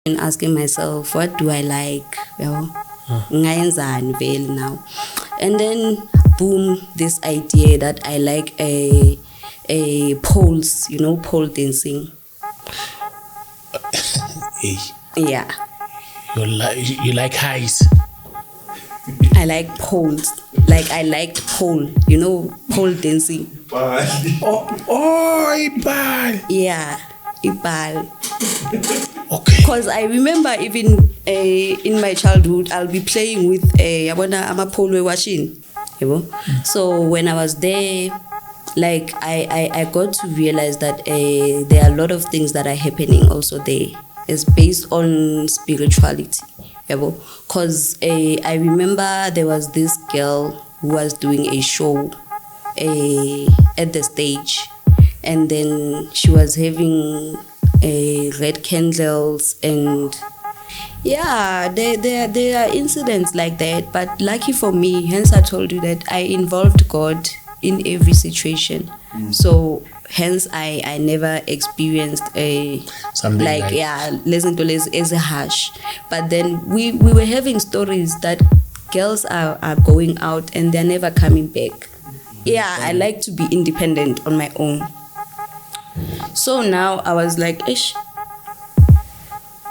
And asking myself, what do I like? Ngayenzani vele now. And then boom, this idea that I like a poles, pole dancing. Hey. Yeah. You like highs. I like poles. Like I liked pole, pole dancing. Ibal. Yeah, ibal. Okay. Because I remember even in my childhood, I'll be playing with I'm a pole watching. So when I was there, like I got to realize that there are a lot of things that are happening also there. It's based on spirituality. Because I remember there was this girl who was doing a show at the stage, and then she was having red candles, and yeah, there are incidents like that. But lucky for me, hence I told you that I involved God in every situation. So hence I never experienced something like listen to this as a harsh. But then we were having stories that girls are going out and they're never coming back. Yeah, I like to be independent on my own. So now I was like, ish,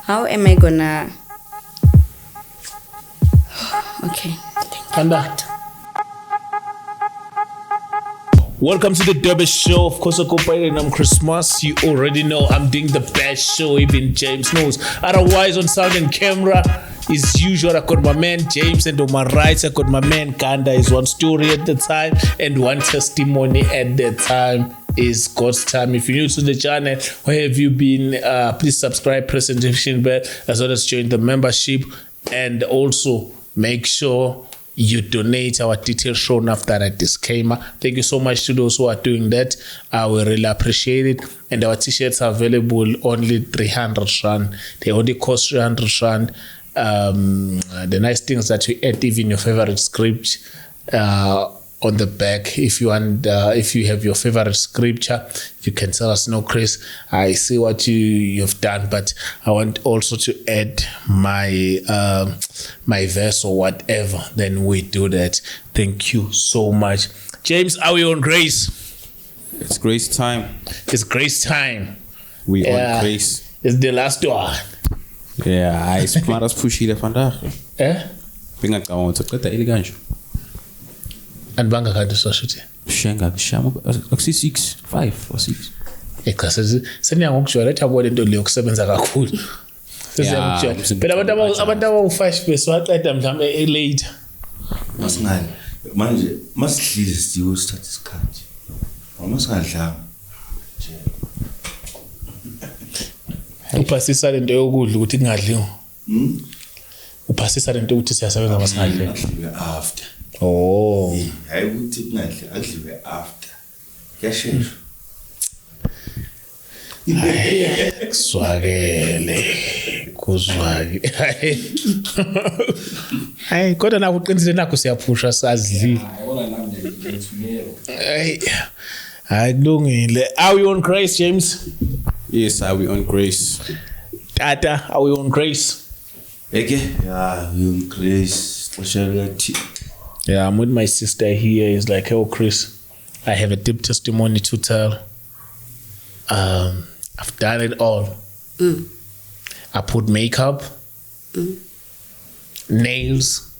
how am I gonna okay, thank you. Welcome to the Durban Show. Of course, and I'm Christmas. You already know I'm doing the best show, even James knows. Otherwise, on sound and camera, as usual, I got my man James, and on my right, I got my man Kanda. Is one story at the time and one testimony at the time. Is God's time. If you're new to the channel, where have you been? Please subscribe, press the notification bell, as well as join the membership, and also make sure you donate. Our details shown after a disclaimer. Thank you so much to those who are doing that. We really appreciate it. And our t-shirts are available only 300 rand. They only cost 300 rand. The nice things that you add even your favorite script on the back. If you want, if you have your favorite scripture, you can tell us, no, Chris, I see what you've done, but I want also to add my my verse or whatever. Then we do that. Thank you so much. James, are we on grace? It's grace time. It's grace time. We on grace. It's the last one. Yeah, I smart as pushy the vandaag. Binga kawan sekreta elegant. And banga kanti soshuthi. Shenga kishama akusi 6, 5 or 6. Echase seniyangokujwayela ethi abone into leyo kusebenza kakhulu. Sesiyakujwayela. Phela abantu abawu5 bese waqeda mhlawumbe later. Masingani manje masidlile siyo start isikhathi. Masingadlanga. Uphasisa lento yokudla ukuthi kungadliwa. Uphasisa lento ukuthi siyasebenza masingadliwa. After. Oh. Hayi ukuthi kungadli adliwe after. Kuyashesha. Kuzwake. Hayi kodwa naku uqinisile nakho siyaphusha sadlile. Hayi kulungile. Are we on grace, James? Yes, are we on grace? Tata, are we on grace? Okay. Yeah, we on grace. Yeah, I'm with my sister here. It's like, oh, Chris, I have a deep testimony to tell. I've done it all. I put makeup, nails,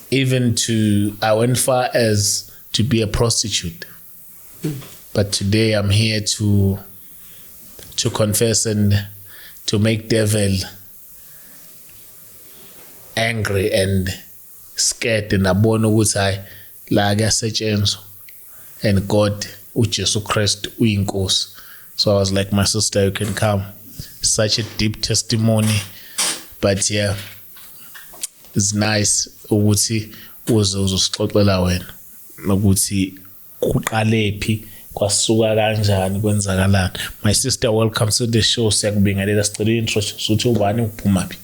even I went far as to be a prostitute. But today I'm here to confess and to make devil angry and scared, and abona ukuthi hayi la kuyasetshenzwa, and God uJesu Christ uyinkosi. So I was like, my sister, you can come. Such a deep testimony, but yeah, it's nice ukuthi uzosixoxela wena nokuthi kuqalephi kwasuka kanjani kwenzakalani. My sister, welcome to the show. Siyakubingelela, sicela introduce ukuthi ubani uphumaphi.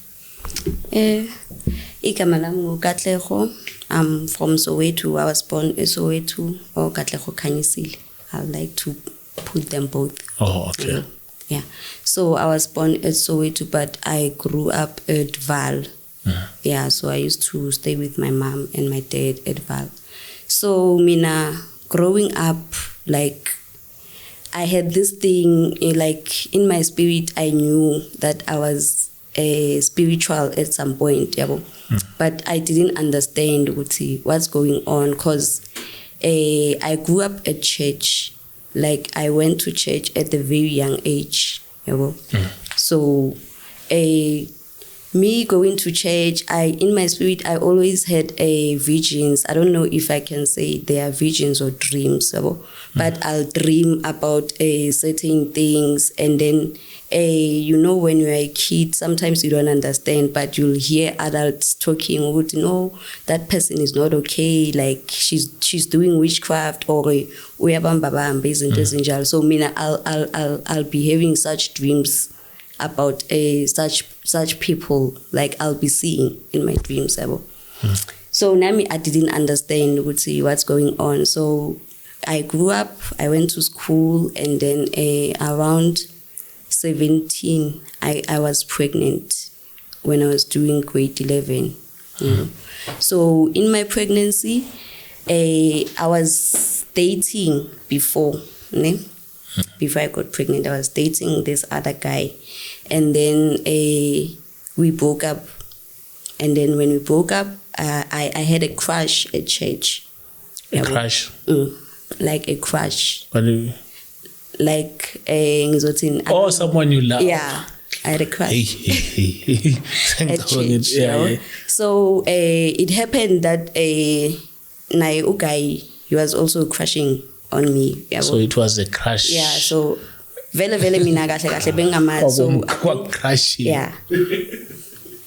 Igama lami Katlego. I'm from Soweto. I was born in Soweto or Katlego Kanyisile. I like to put them both. Oh, okay. Yeah. So I was born at Soweto, but I grew up at Val. Yeah, so I used to stay with my mom and my dad at Val. So Mina, growing up, like I had this thing, like in my spirit, I knew that I was spiritual at some point, but I didn't understand what's going on because I grew up at church. Like I went to church at a very young age, So me going to church, in my spirit, I always had visions. I don't know if I can say they are visions or dreams, but I'll dream about certain things, and then when you're a kid, sometimes you don't understand, but you'll hear adults talking, that person is not okay, like she's doing witchcraft or so I'll be having such dreams about such people, like I'll be seeing in my dreams. So Nami, I didn't understand what's going on. So I grew up, I went to school, and then around 17, I was pregnant when I was doing grade 11. So in my pregnancy, I was dating before I got pregnant. I was dating this other guy, and then we broke up. And then when we broke up, I had a crush at church. A crush? Like a crush. Like someone you love. Yeah, I had a crush. At church, yeah. So it happened that Nai Ugai, he was also crushing on me. So it was a crush. Yeah, so vele mina kahle bengama so crush. Yeah.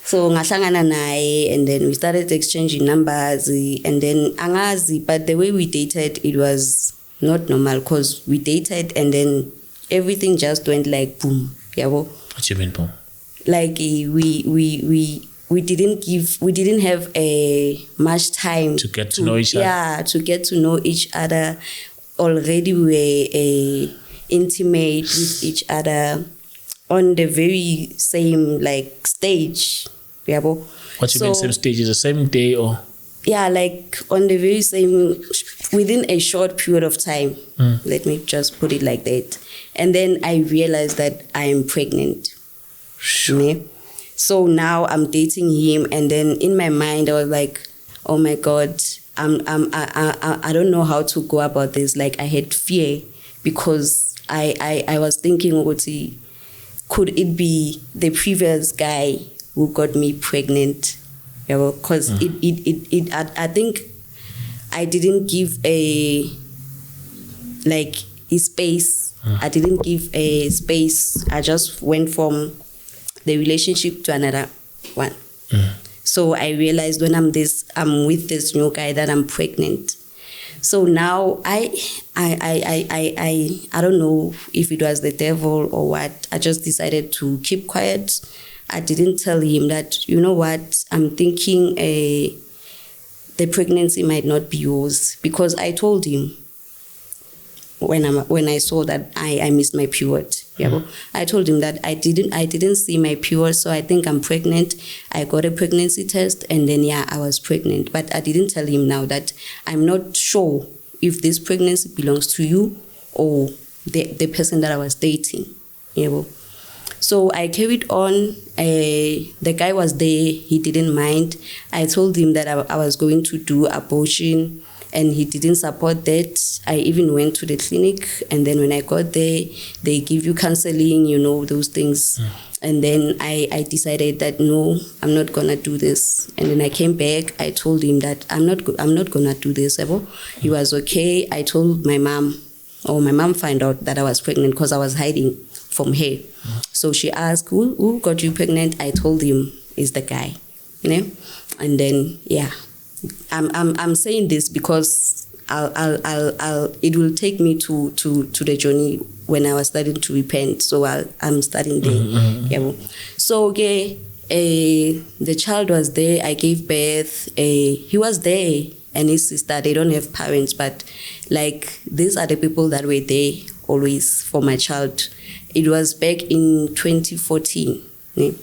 So ngahlangana naye, and then we started exchanging numbers, and then angazi, but the way we dated, it was not normal because we dated and then everything just went like boom. What you mean boom? Like we didn't have much time to get to know each other. Yeah, to get to know each other. Already we were intimate with each other on the very same like stage. What you mean same stage? Is the same day or? Yeah, like on the very same, within a short period of time. Let me just put it like that. And then I realized that I am pregnant. Sure. So now I'm dating him, and then in my mind I was like, oh my God, I don't know how to go about this. Like I had fear because I was thinking, could it be the previous guy who got me pregnant? Because I think I didn't give a space. I didn't give a space. I just went from the relationship to another one. So I realized when I'm with this new guy that I'm pregnant. So now I don't know if it was the devil or what. I just decided to keep quiet. I didn't tell him that, you know what, I'm thinking the pregnancy might not be yours, because I told him when I saw that I missed my period. I told him that I didn't see my period, so I think I'm pregnant. I got a pregnancy test, and then I was pregnant. But I didn't tell him now that I'm not sure if this pregnancy belongs to you or the person that I was dating. So I carried on. The guy was there. He didn't mind. I told him that I was going to do abortion, and he didn't support that. I even went to the clinic, and then when I got there, they give you counseling, those things. And then I decided that no, I'm not gonna do this. And then I came back. I told him that I'm not gonna do this. He was okay. I told my mom, my mom found out that I was pregnant because I was hiding from her. So she asked, who got you pregnant? I told him it's the guy, And then I'm saying this because it will take me to the journey when I was starting to repent. So I'm starting there. So the child was there. I gave birth. He was there, and his sister. They don't have parents, but like these are the people that were there always for my child. It was back in 2014.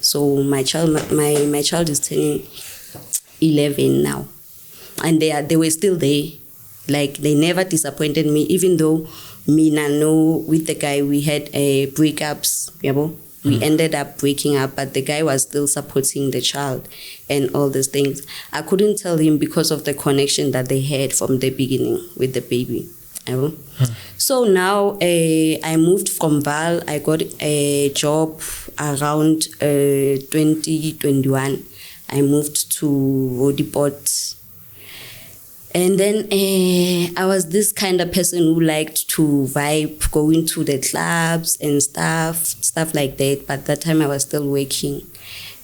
So my child is turning 11 now, and they were still there. Like, they never disappointed me, even though me and no with the guy we had breakups. We ended up breaking up, but the guy was still supporting the child and all these things. I couldn't tell him because of the connection that they had from the beginning with the baby. So now I moved from Val. I got a job around 2021. I moved to Rodiport. And then I was this kind of person who liked to vibe, going to the clubs and stuff like that. But that time I was still working.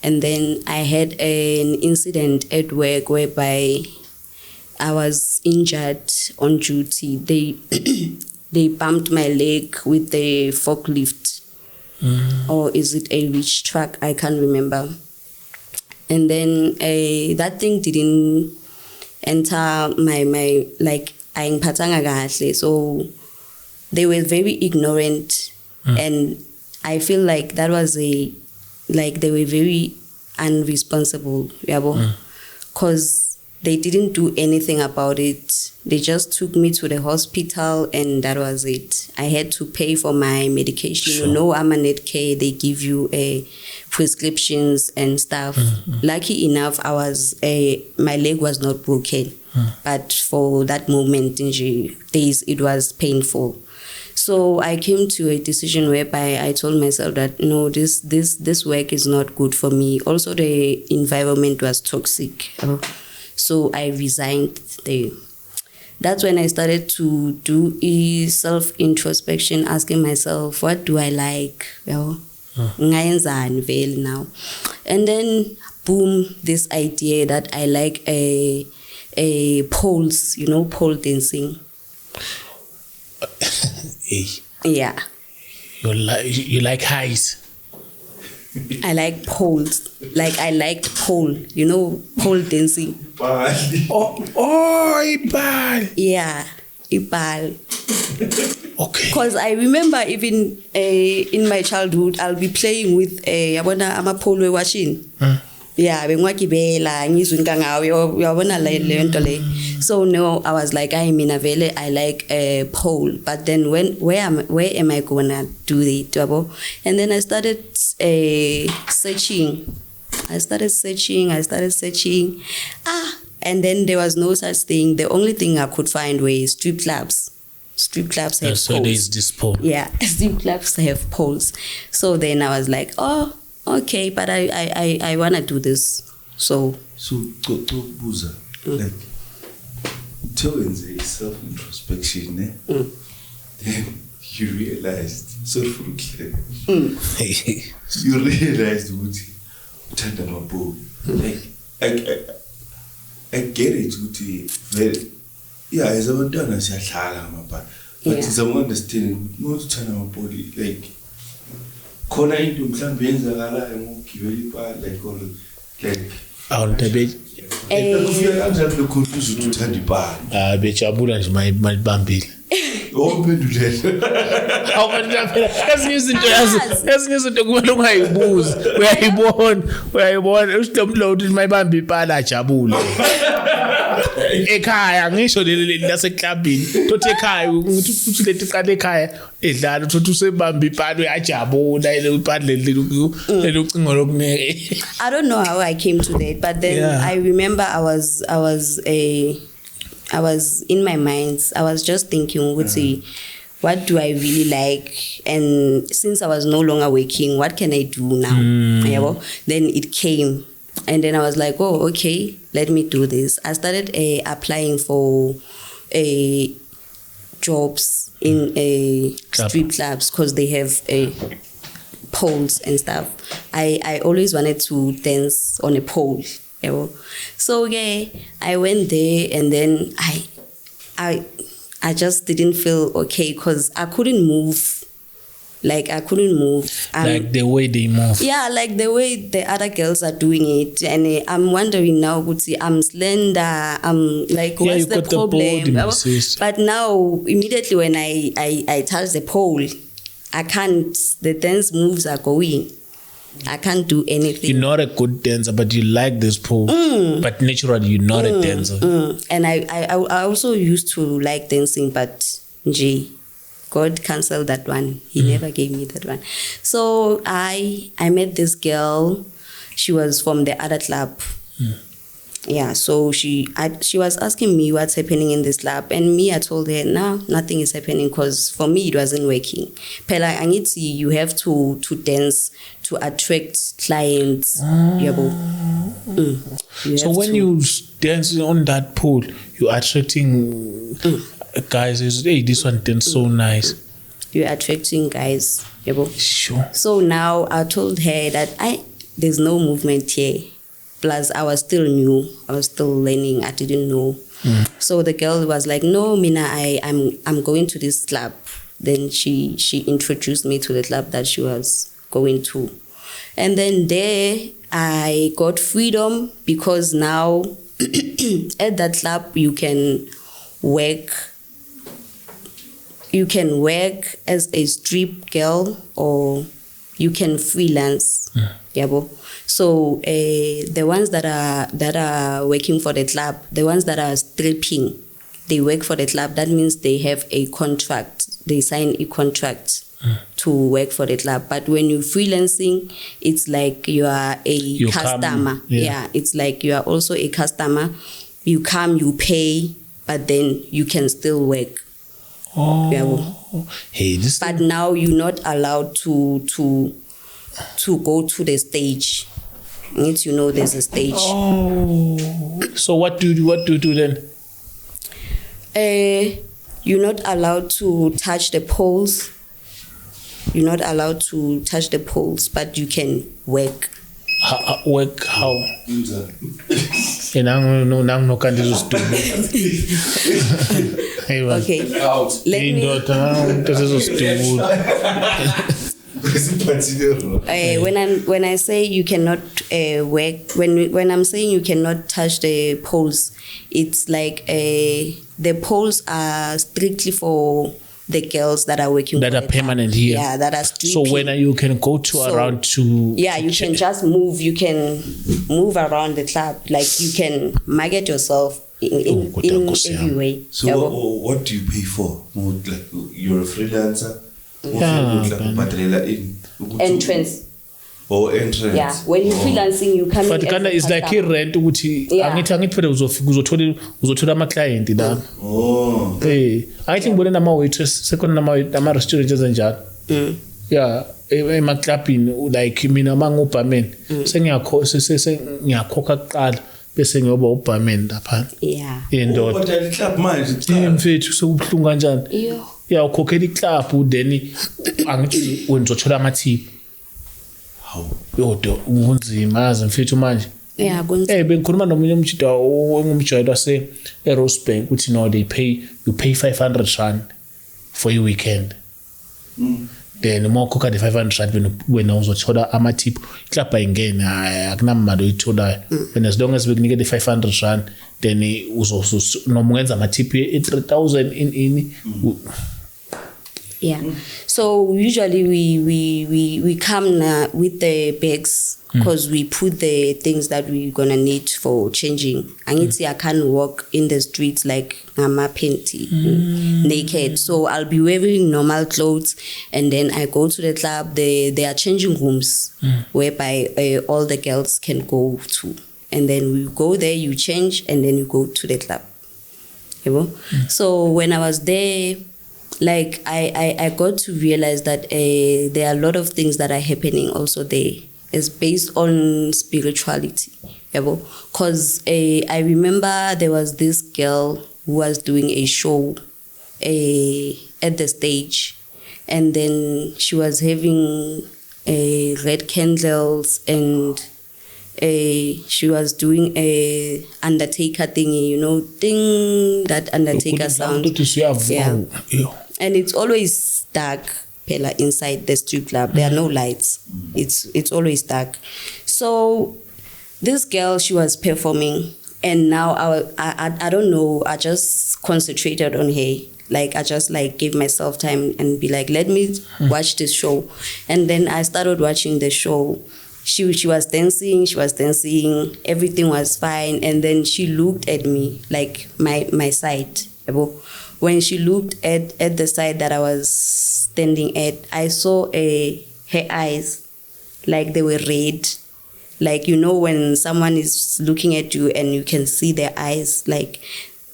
And then I had an incident at work whereby I was injured on duty. They bumped my leg with the forklift. Or is it a reach truck? I can't remember. And then that thing didn't enter my like ayingiphathanga kahle, so they were very ignorant, and I feel like that was they were very unresponsible, because they didn't do anything about it. They just took me to the hospital and that was it. I had to pay for my medication. Sure. I'm a net care. They give you prescriptions and stuff. Lucky enough, my leg was not broken. But for that moment in days, it was painful. So I came to a decision whereby I told myself that no, this work is not good for me. Also, the environment was toxic. So I resigned there. That's when I started to do self-introspection, asking myself, what do I like? Now. And then, boom, this idea that I like a poles, pole dancing. Hey. Yeah. You like highs? I like poles. Like I liked pole, pole dancing. Ibal. Yeah, Ibal. Okay. Because I remember even in my childhood, I'll be playing with I'm a pole watching. Yeah, so no, I was like, I'm in a valley, I like a pole. But then where am I gonna do it? And then I started searching. And then there was no such thing. The only thing I could find were strip clubs. Strip clubs have so poles. there's this pole. Yeah, strip clubs have poles. So then I was like, oh, okay, but I want to do this. So Buza, like, tell in the self-introspection, then you realized, you realized what like, I get it, very, yeah, as I went down, I said, but as I'm understanding, most time my body, like, corner into some beings are like all like on the bed. Bechabula is my bambi. Open to that. Ezinye izinto kumele ungayibuzi. Uyayibona usidomload mayibambe ipala jabule. Ekhaya ngisho laseklabini tothi ekhaya uthi lethi qala ekhaya edlala uthi usebamba ipala uyajabula ipala lelucingo lokuneke. I don't know how I came to that, but then I remember I was in my mind. I was just thinking, what do I really like? And since I was no longer working, what can I do now? Then it came. And then I was like, oh, okay, let me do this. I started applying for jobs in strip clubs because they have poles and stuff. I always wanted to dance on a pole. So I went there, and then I just didn't feel okay because I couldn't move. Like I couldn't move. Like the way they move. Yeah, like the way the other girls are doing it. And I'm wondering now, I'm slender. I'm like, what's the problem? But now, immediately when I touch the pole, I can't. The dance moves are going. I can't do anything. You're not a good dancer, but you like this pole. But naturally, you're not a dancer. And I also used to like dancing, but God canceled that one. He never gave me that one. So I met this girl. She was from the other club. Yeah, so she was asking me what's happening in this lab, and me, I told her, no, nothing is happening, because for me it wasn't working. Pela angithi, you have to dance to attract clients. So when you dance on that pole, you're attracting guys. Hey, this one dance so nice. You're attracting guys. Sure. So now I told her that there's no movement here. Plus, I was still new. I was still learning. I didn't know. So the girl was like, "No, Mina, I'm going to this club." Then she introduced me to the club that she was going to, and then there I got freedom, because now at that club you can work. You can work as a strip girl, or you can freelance. So the ones that are working for the club, the ones that are stripping, they work for the club. That means they have a contract. They sign a contract to work for the club. But when you're freelancing, it's like you are a customer. It's like you are also a customer. You come, you pay, but then you can still work. But now you're not allowed to go to the stage. There's a stage. So what do you do then? You're not allowed to touch the poles. You're not allowed to touch the poles, but you can work. Work how? Okay. When I say you cannot work, when I'm saying you cannot touch the poles, it's like the poles are strictly for the girls that are working that are permanent here. Yeah, that are stripping. So when you can go around to you can just move. You can move around the club, like you can market yourself in every way. So what do you pay for? Like you're a freelancer. Entrance. Entrance. Yeah, when you're freelancing, you come. But Ghana is like a rent. Angithi phela uzothola ama client la. I think bona nama waitress sekona nama restaurant ezenjalo. Yeah, ema clubini like mina mangubarman sengiyakhokha kuqala bese ngiyoba ubarman lapha. Yeah. Indoda. But club manje mfethu sekubhlungu kanjani? Yeah, ukhokhela iclub then angithi wenzothola ama tip. Yodo unzima mfethu manje. Yeah, kunzima. Bengikhuluma nomunye umjwayelo wase Rosebank uthi no, you pay 500 rand for your weekend. Then more khokha the 500 rand wena uzothola ama tip club ayingene akunamali oyithola. When as long as bekunike the 500 rand then nomungenza ama tip 3000 in. Yeah. So usually we come with the bags, because we put the things that we're gonna need for changing. I can't walk in the streets like I'm a panty naked. So I'll be wearing normal clothes, and then I go to the club. There are changing rooms whereby all the girls can go to, and then we go there, you change, and then you go to the club. So when I was there, like I got to realize that there are a lot of things that are happening also there. It's based on spirituality, because I remember there was this girl who was doing a show at the stage, and then she was having red candles, and she was doing a Undertaker thingy, thing that Undertaker sound. Yeah. And it's always dark, Pella, inside the strip club. There are no lights. It's always dark. So this girl, she was performing, And now I don't know, I just concentrated on her. Like I just like gave myself time and be like, let me watch this show. And then I started watching the show. She was dancing, everything was fine. And then she looked at me, like my side. When she looked at the side that I was standing at, I saw her eyes, like they were red. Like, you know, when someone is looking at you and you can see their eyes, like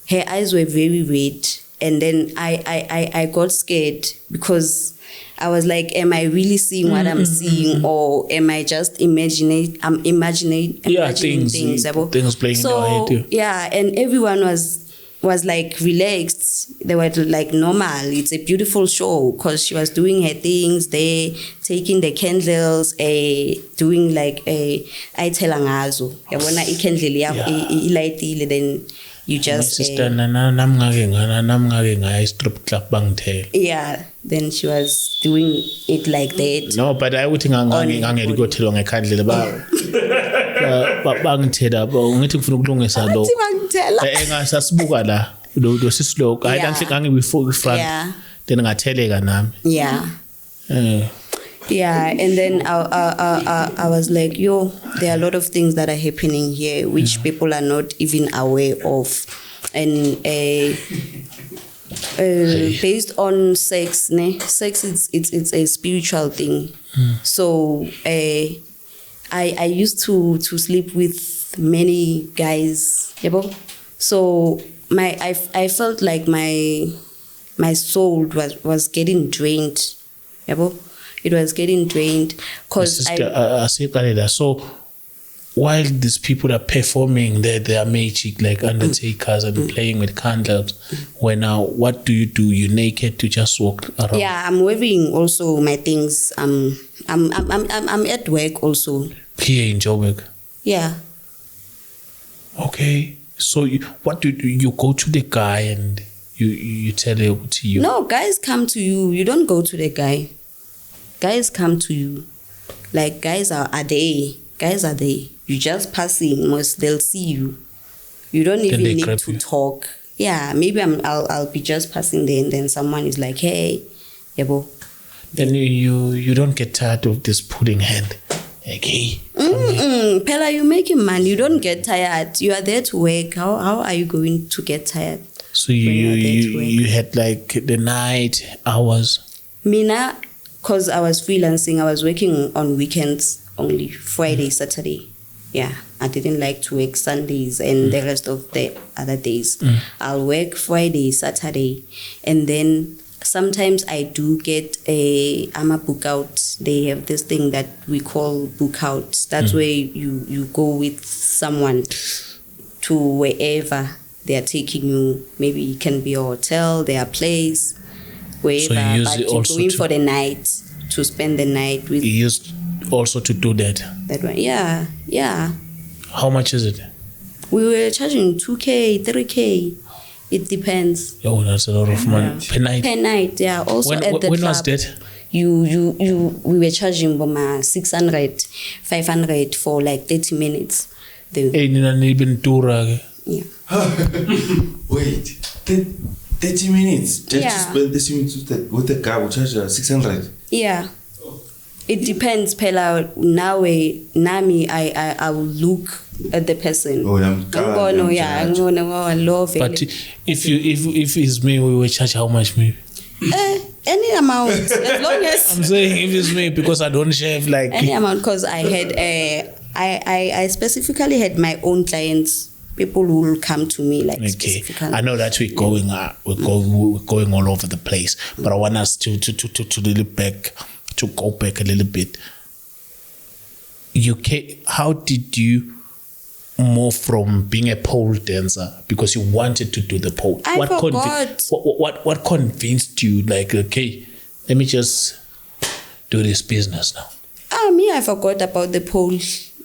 her eyes were very red. And then I got scared because I was like, am I really seeing what I'm seeing, or am I just imagining things playing in your head too. Yeah, and everyone was like relaxed. They were like normal. It's a beautiful show because she was doing her things there, taking the candles, doing like a ayitelangazo. Yabona ikandle ilayitile, then you just my sister strip club bangtel. Yeah, then she was doing it like that. No, but I would think I'm go to long a candle about bangtel ngithi ngifuna ukulungisa lo engasasibuka la lo sisilo I don't think angibefore front then ngatheleka nami. Yeah, and then I was like, yo, there are a lot of things that are happening here which people are not even aware of, and based on sex, it's a spiritual thing. So I used to sleep with many guys, so I felt like my soul was getting drained, It was getting drained because so while these people are performing their magic like undertakers and playing with candles, what do? You naked to just walk around? Yeah, I'm wearing also my things. I'm at work also. Here in Joburg? Yeah. Okay. So what do you go to the guy and you tell him to you? No, guys come to you. You don't go to the guy. Guys come to you. Like guys are there. Guys are there. You just passing, they'll see you. You don't even need to talk. Yeah, maybe I'll be just passing there and then someone is like, hey, yabo. Then you don't get tired of this pulling hand. Okay. Pella, you making money. You don't get tired. You are there to work. How are you going to get tired? So you had like the night hours? Mina, because I was freelancing, I was working on weekends only, Friday, Saturday. Yeah, I didn't like to work Sundays and the rest of the other days. I'll work Friday, Saturday, and then sometimes I do get I'm a book out. They have this thing that we call book out. That's where you go with someone to wherever they are taking you. Maybe it can be a hotel, their place, wherever. So you're going for the night, to spend the night with. You used also to do that? That one, yeah. How much is it? We were charging 2K, 3K. It depends. Oh, that's a lot of money per night. Per night, yeah. Also at the club. When was that? We were charging 600, 500 for like 30 minutes. Yeah. Wait, 30 minutes? Just to spend 30 minutes with the guy, we charge 600? Yeah. It depends, Pella. Now, Nami, I will look at the person. Oh, I'm gonna love it. But if it's me, we will charge how much, maybe? Any amount, as long as. I'm saying if it's me, because I don't shave like any amount, because I had I specifically had my own clients, people who will come to me like specifically. I know that we're going all over the place, but I want us to go back a little bit. How did you move from being a pole dancer, because you wanted to do the pole? I forgot. What convinced you, like, okay, let me just do this business now? I forgot about the pole.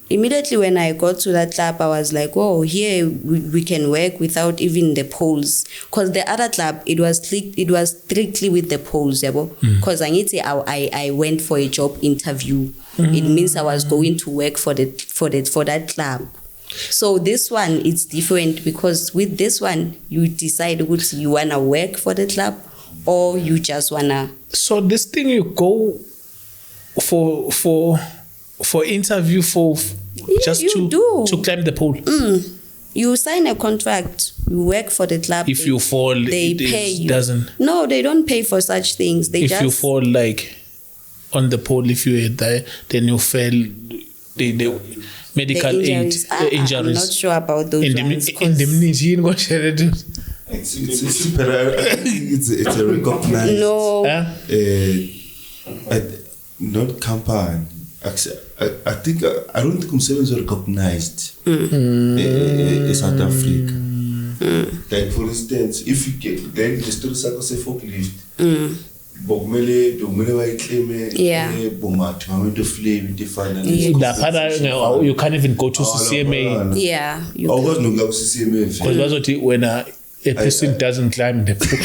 Immediately when I got to that club, I was like, oh, here we can work without even the poles. Because the other club, it was strictly with the poles. Because I went for a job interview. It means I was going to work for that club. So this one, it's different because with this one, you decide what you want to work for the club or you just want to. So this thing you go for interview for just to climb the pole. You sign a contract, you work for the club. If you fall, they pay you. Doesn't. No, they don't pay for such things. They if just. You fall like on the pole, if you hit there, then you fell. The medical the aid injuries. I'm not sure about those ones. Indemnity. It's a recognized. No. Not company. I don't think Umsebenzi are recognized in South Africa. Like for instance, if you get then the story sakho se forklift. Bokumele bayiclaim bomathi abantu flame intifana you can't even go to CCMA. Yeah. Awukwazi nokuya ku CCMA because bazothi when a person doesn't climb the pool.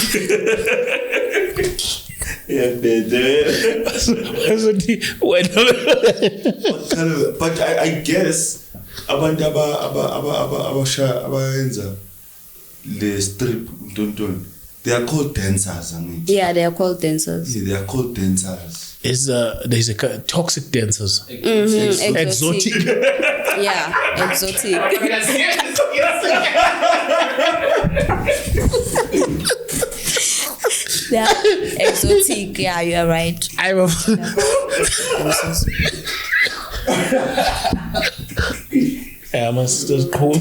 But I guess abantu abayenza le strip ntontoni, they are called dancers. Yeah, they are called dancers. Yeah, they are called dancers. There's a toxic dancers. Exotic. Yeah, exotic. Yeah, exotic. Yeah, you are right. I must just cool.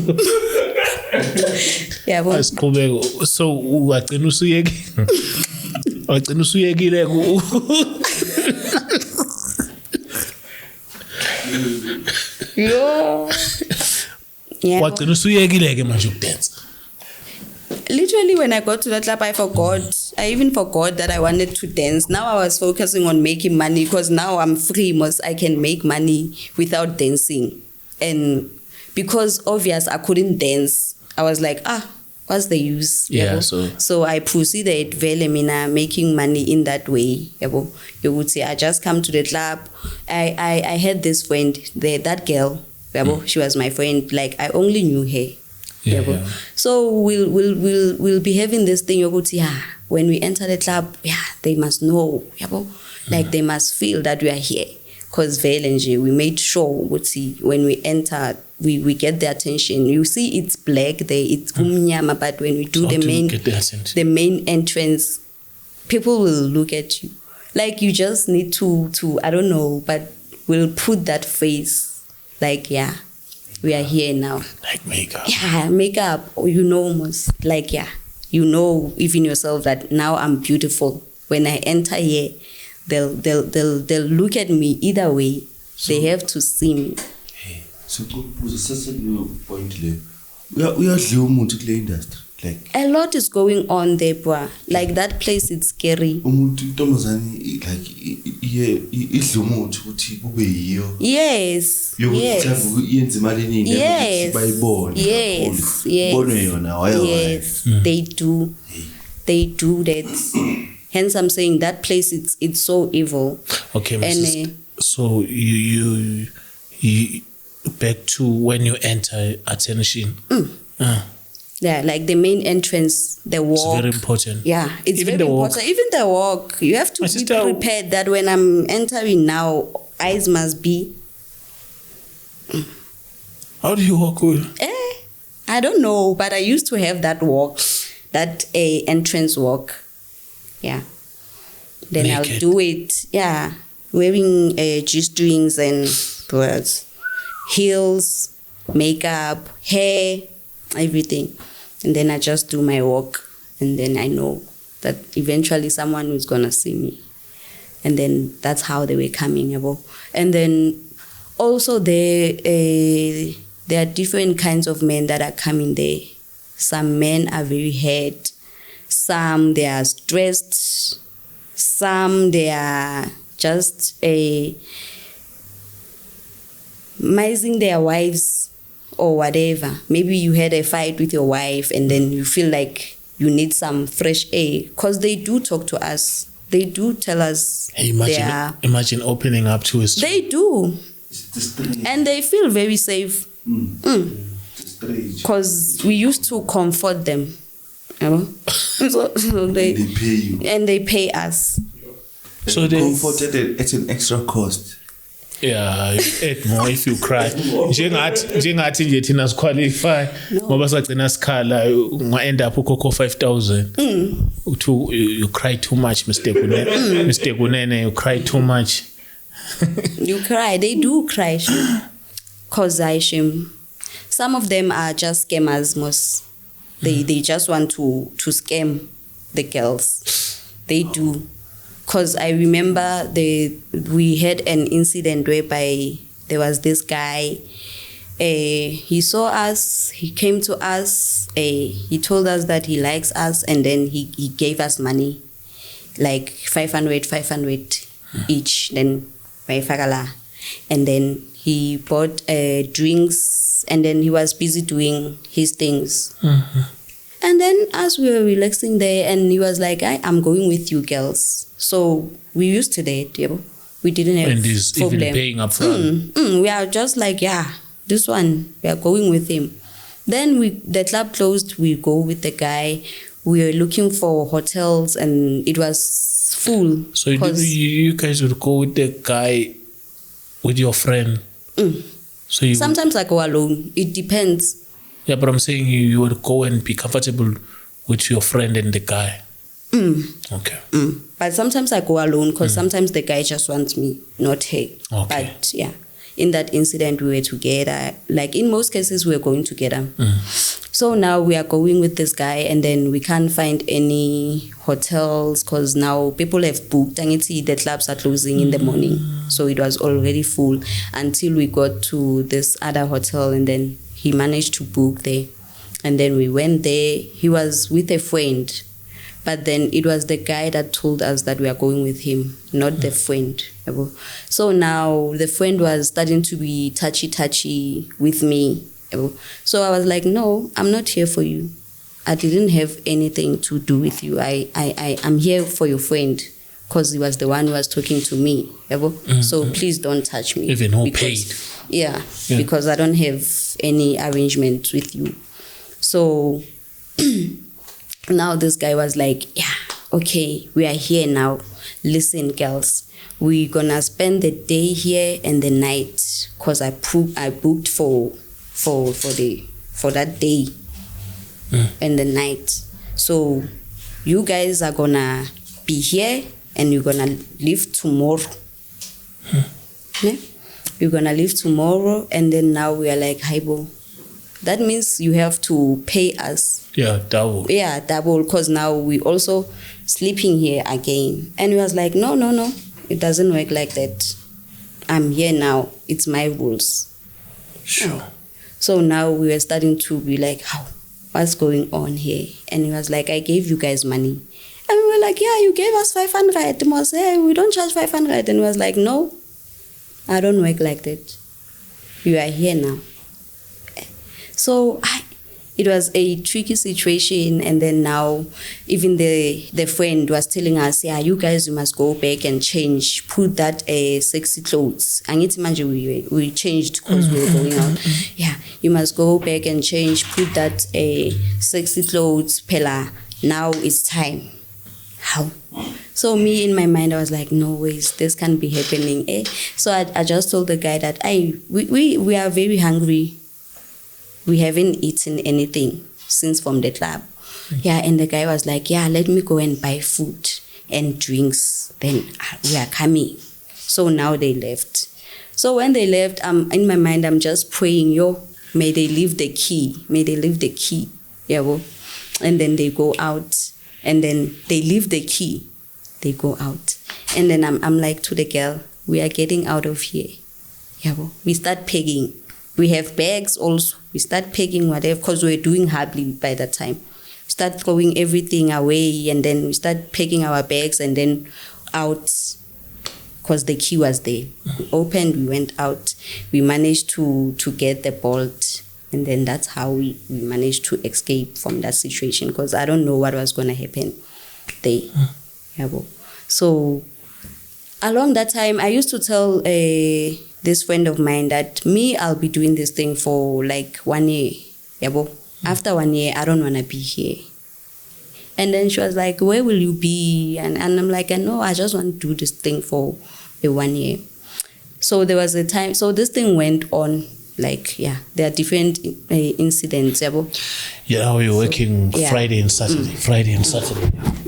Yeah, well. That's cool. So, wagcina usuyekile Yeah. Wagcina usuyekile ke manje ukudance. Literally, when I got to the club, I even forgot that I wanted to dance. Now I was focusing on making money because now I'm free. I can make money without dancing. And because obvious I couldn't dance, I was like, what's the use? Yeah, so I proceeded making money in that way. You would say I just come to the club. I had this friend, that girl. She was my friend. Like I only knew her. Yeah. So we'll be having this thing. When we enter the club, they must know. Like they must feel that we are here. Because we made sure when we enter, we get the attention. You see, it's black there, it's kumnyama, but when we do the main entrance, people will look at you. Like you just need to I don't know, but we'll put that face. Like we are here now. Like makeup. Yeah, makeup. Almost like even yourself that now I'm beautiful. When I enter here, they'll look at me either way. So, they have to see me. So such a point there. We are the industry. Like a lot is going on there, bro. Like that place, it's scary. Yes. They do. They do that. Hence, I'm saying that place, it's so evil. Okay, so you back to when you enter attention. Yeah, like the main entrance, the walk. It's very important. Yeah, it's even very important. Even the walk, you have to be prepared that when I'm entering now, eyes must be. How do you walk? I don't know, but I used to have that walk, that entrance walk. Yeah. Then naked. I'll do it. Yeah, wearing G-strings and heels, makeup, hair, everything. And then I just do my walk. And then I know that eventually someone is going to see me. And then that's how they were coming about. And then also there are different kinds of men that are coming there. Some men are very hurt. Some they are stressed. Some they are just mising their wives or whatever. Maybe you had a fight with your wife and then you feel like you need some fresh air. Because they do talk to us. They do tell us. Imagine opening up to us. They do. And they feel very safe. strange. Because we used to comfort them. You know? so They pay you. And they pay us. So they comforted at an extra cost. Yeah, you add more if you cry. Njengathi nje thina siqualify ngoba sagcina sikhala nga-end up ukhokho 5,000. You cry too much, Mr. Kunene. Mr. Kunene, you cry too much. You cry. They do cry. Because I shame. Some of them are just scammers, most. They just want to scam the girls. They do. Because I remember we had an incident whereby there was this guy. He saw us. He came to us. He told us that he likes us, and then he gave us money, like 500 each. Then and then he bought drinks, and then he was busy doing his things. And then as we were relaxing there, and he was like, I'm going with you girls. So we used to date, we didn't have and he's problem. Even paying up front. We are just like, this one, we are going with him. Then the club closed, we go with the guy. We were looking for hotels, and it was full. So you guys would go with the guy with your friend? So sometimes I go alone. It depends. Yeah, but I'm saying you would go and be comfortable with your friend and the guy. Okay. But sometimes I go alone because sometimes the guy just wants me, not her. Okay. But yeah, in that incident we were together. Like in most cases we were going together. So now we are going with this guy, and then we can't find any hotels because now people have booked. And you see the clubs are closing in the morning. So it was already full until we got to this other hotel, and then he managed to book there. And then we went there. He was with a friend. But then it was the guy that told us that we are going with him, not the friend. So now the friend was starting to be touchy with me. So I was like, no, I'm not here for you. I didn't have anything to do with you. I'm here for your friend, because he was the one who was talking to me. So please don't touch me. Even who paid. Yeah, because I don't have any arrangement with you. So now this guy was like, okay, we are here now. Listen, girls, we're gonna spend the day here and the night, because I booked for that day and the night. So you guys are gonna be here and you're gonna leave tomorrow. Yeah? You're gonna leave tomorrow, and then now we are like, Haibo. That means you have to pay us. Yeah, double. Yeah, double, because now we also sleeping here again. And he was like, no, it doesn't work like that. I'm here now. It's my rules. Sure. So now we were starting to be like, what's going on here? And he was like, I gave you guys money. And we were like, you gave us 500. And was, we don't charge 500. And he was like, no, I don't work like that. You are here now. So it was a tricky situation, and then now even the friend was telling us, you guys, you must go back and change, put that sexy clothes. And it's imagine we changed because we were going out. You must go back and change, put that sexy clothes, Pella. Now it's time. How? So me in my mind, I was like, no ways, this can't be happening. So I just told the guy that we are very hungry. We haven't eaten anything since from the club. And the guy was like, let me go and buy food and drinks. Then we are coming. So now they left. So when they left, in my mind, I'm just praying, may they leave the key. May they leave the key. And then they go out. And then they leave the key. They go out. And then I'm like to the girl, we are getting out of here. We start pegging. We have bags also. We start packing whatever, because we were doing hardly by that time. We start throwing everything away, and then we start packing our bags and then out, because the key was there. We opened, we went out. We managed to get the bolt, and then that's how we managed to escape from that situation, because I don't know what was going to happen there. So along that time, I used to tell this friend of mine that I'll be doing this thing for like 1 year. Yabo. After 1 year, I don't want to be here. And then she was like, where will you be? And I'm like, no, I just want to do this thing for a 1 year. So there was a time, so this thing went on, like, there are different incidents. Yabo. Yeah, we were working Friday and Saturday,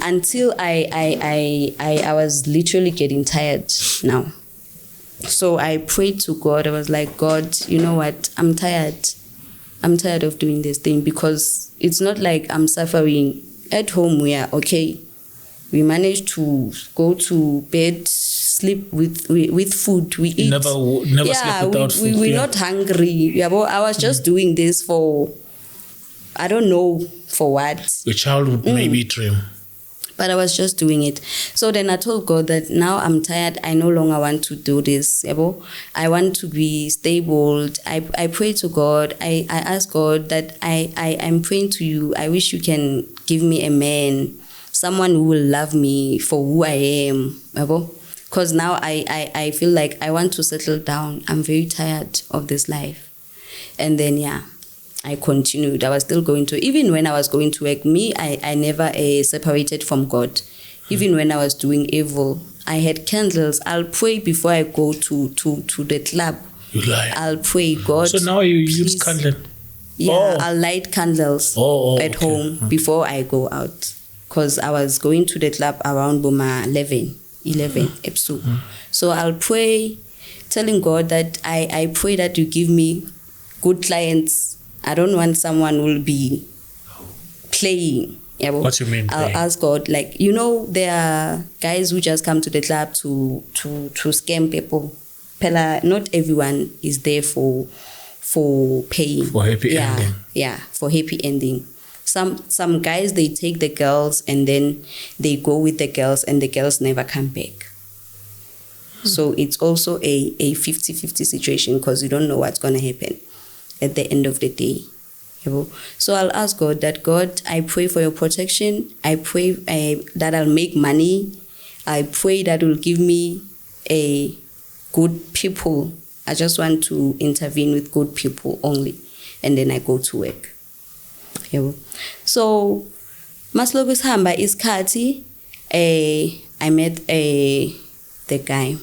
Until I was literally getting tired now. So I prayed to God. I was like, God, you know what? I'm tired. I'm tired of doing this thing because it's not like I'm suffering. At home, we are okay. We managed to go to bed, sleep with food. We eat. Never sleep without food. We're not hungry. Yeah, but I was just doing this for, I don't know for what. Your childhood maybe dream. But I was just doing it. So then I told God that now I'm tired. I no longer want to do this. I want to be stable. I pray to God. I ask God that I'm praying to you. I wish you can give me a man, someone who will love me for who I am. Because now I feel like I want to settle down. I'm very tired of this life. And then, I continued. I was still going to, even when I was going to work, I never separated from God. Even when I was doing evil, I had candles. I'll pray before I go to the club. You lie. I'll pray, God. So now you use candle? Yeah, I'll light candles at home before I go out. Because I was going to the club around Boma 11 episode. So I'll pray, telling God that I pray that you give me good clients. I don't want someone who will be playing. What do you mean? I'll ask God, like, there are guys who just come to the club to scam people. Not everyone is there for paying. For happy ending. Yeah, for happy ending. Some guys, they take the girls and then they go with the girls and the girls never come back. So it's also a 50-50 situation because you don't know what's going to happen at the end of the day. So I'll ask God that, God, I pray for your protection. I pray that I'll make money. I pray that will give me a good people. I just want to intervene with good people only. And then I go to work. So Maslogo's hamba is Kati. I met the guy.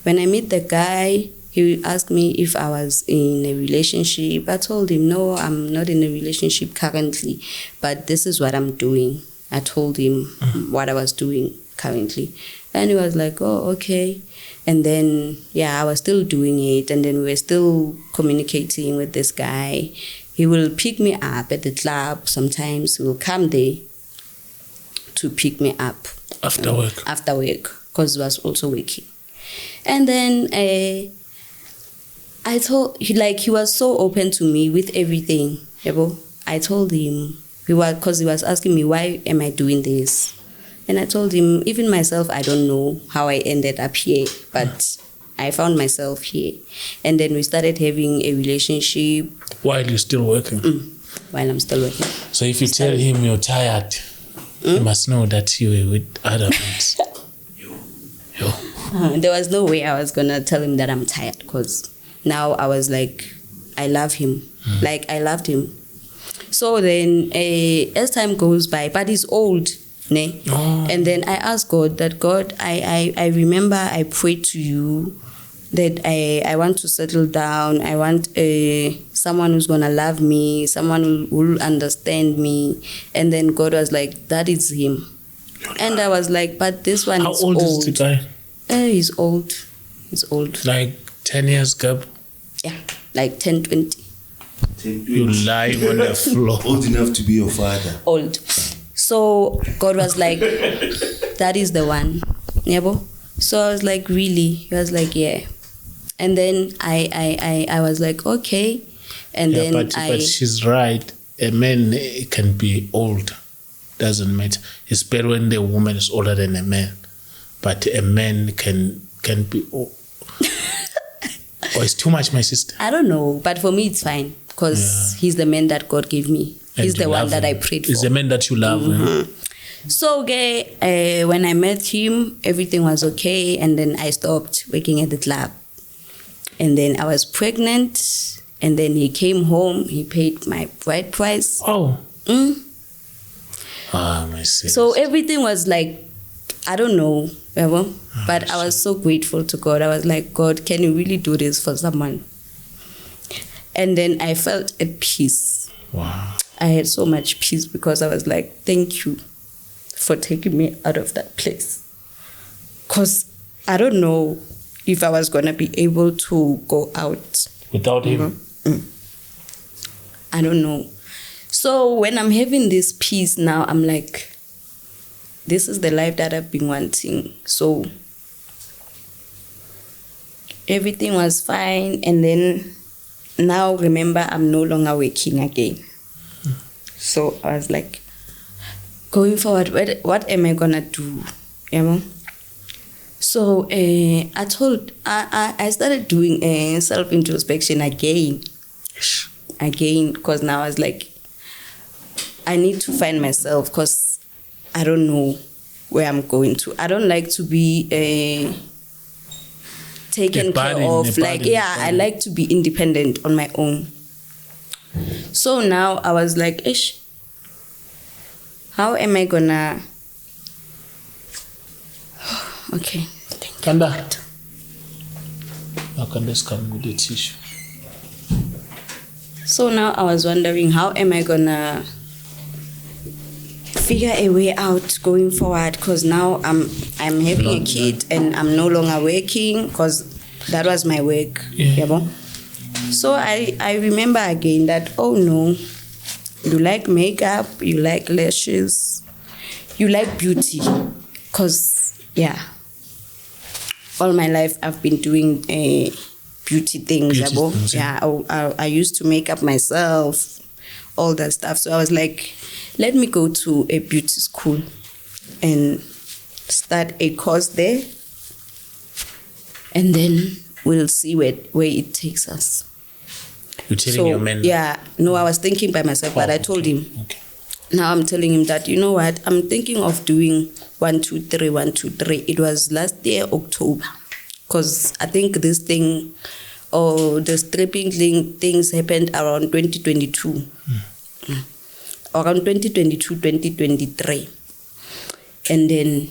When I met the guy, he asked me if I was in a relationship. I told him, no, I'm not in a relationship currently, but this is what I'm doing. I told him what I was doing currently. And he was like, oh, okay. And then, I was still doing it. And then we were still communicating with this guy. He will pick me up at the club. Sometimes he will come there to pick me up. After work? After work, because he was also working. And then I told, he was so open to me with everything. I told him, because he was asking me, why am I doing this? And I told him, even myself, I don't know how I ended up here, but I found myself here. And then we started having a relationship. While you're still working? While I'm still working. So if you tell him you're tired, he must know that you were with other friends. There was no way I was going to tell him that I'm tired, because now I was like, I love him. Like, I loved him. So then, as time goes by, but he's old. And then I asked God that, God, I remember I prayed to you that I want to settle down. I want someone who's going to love me, someone who will understand me. And then God was like, that is him. And I was like, but this one is old. How old is the guy? He's old. He's old. Like 10 years gap? Yeah, like 10, 20. You lying on the floor. Old enough to be your father. Old. So God was like, that is the one. So I was like, really? He was like, yeah. And then I was like, okay. And then but she's right. A man can be old. Doesn't matter. It's better when the woman is older than a man. But a man can be old. Or it's too much, my sister? I don't know. But for me, it's fine. Because he's the man that God gave me. He's the one that I prayed for. He's the man that you love. So, when I met him, everything was okay. And then I stopped working at the club. And then I was pregnant. And then he came home, he paid my bride price. Oh. My sis. So everything was like, I don't know, but I was so grateful to God. I was like, God, can you really do this for someone? And then I felt at peace. Wow. I had so much peace because I was like, thank you for taking me out of that place. Because I don't know if I was going to be able to go out. Without him? I don't know. So when I'm having this peace now, I'm like, this is the life that I've been wanting. So everything was fine. And then now, remember, I'm no longer working again. So I was like, going forward, what am I going to do? So I started doing self-introspection again, because now I was like, I need to find myself because I don't know where I'm going to. I don't like to be taken care of. I like to be independent on my own. So now I was like, how am I gonna... Okay. Kanda. I can just come with the tissue. So now I was wondering, how am I gonna figure a way out going forward? Because now I'm having a kid and I'm no longer working because that was my work. Yeah. So I remember again that, oh no, you like makeup, you like lashes, you like beauty. Because, all my life I've been doing beauty things. I used to make up myself, all that stuff. So I was like, let me go to a beauty school and start a course there. And then we'll see where it takes us. You're telling your man? Yeah, no, I was thinking by myself, but I told him. Okay. Now I'm telling him that, you know what, I'm thinking of doing 1, 2, 3, 1, 2, 3. It was last year, October. Because I think this thing, or the stripping things happened around 2022. Around 2022, 2023. And then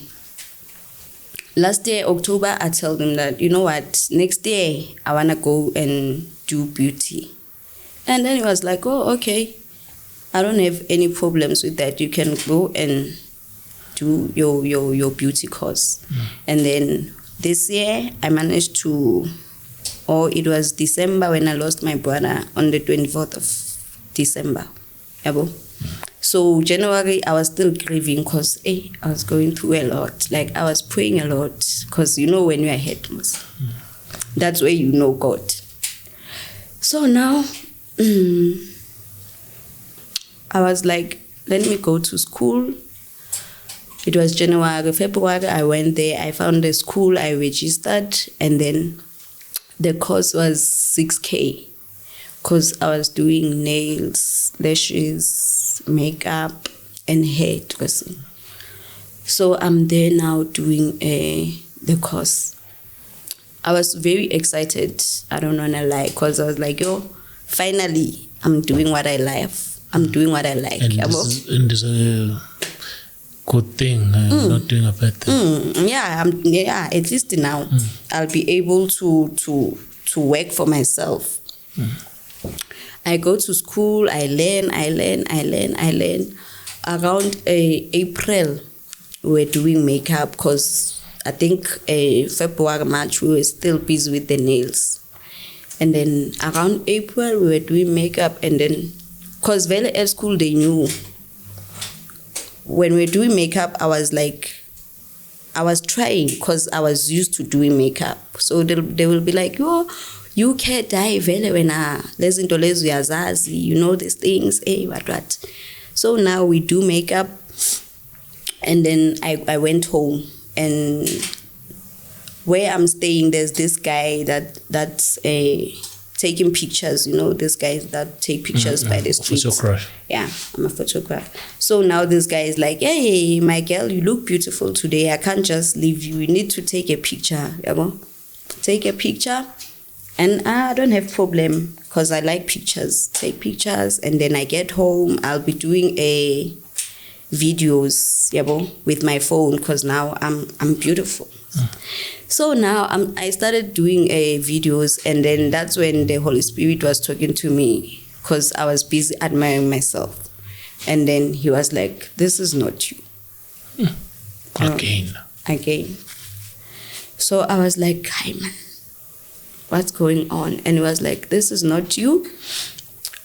last year, October, I told him that, you know what, next year, I want to go and do beauty. And then he was like, oh, okay. I don't have any problems with that. You can go and do your beauty course. And then this year, I managed to, it was December when I lost my brother on the 24th of December. So January, I was still grieving because I was going through a lot. Like I was praying a lot because when you are hurt, that's where you know God. So now, I was like, let me go to school. It was January, February. I went there. I found a school. I registered. And then the course was 6K because I was doing nails, lashes, makeup, and hair dressing. So I'm there now doing the course. I was very excited. I don't want to lie because I was like, finally, I'm doing what I love. I'm doing what I like. And this is a good thing, not doing a bad thing. At least now I'll be able to work for myself. I go to school, I learn. Around April, we were doing makeup because I think February, March, we were still busy with the nails. And then around April, we were doing makeup, and then because Vele at school, they knew. When we were doing makeup, I was trying because I was used to doing makeup. So they will be like, you can't die Vele when you know these things, what. So now we do makeup, and then I went home, and where I'm staying, there's this guy that's taking pictures, this guy that take pictures by the streets. Photographer. Yeah, I'm a photographer. So now this guy is like, hey, my girl, you look beautiful today. I can't just leave you. You need to take a picture. Take a picture, And I don't have problem because I like pictures, take pictures, and then I get home, I'll be doing a videos, with my phone because now I'm beautiful. So now I started doing videos, and then that's when the Holy Spirit was talking to me because I was busy admiring myself. And then he was like, this is not you. Again. So I was like, hi man, what's going on? And he was like, this is not you.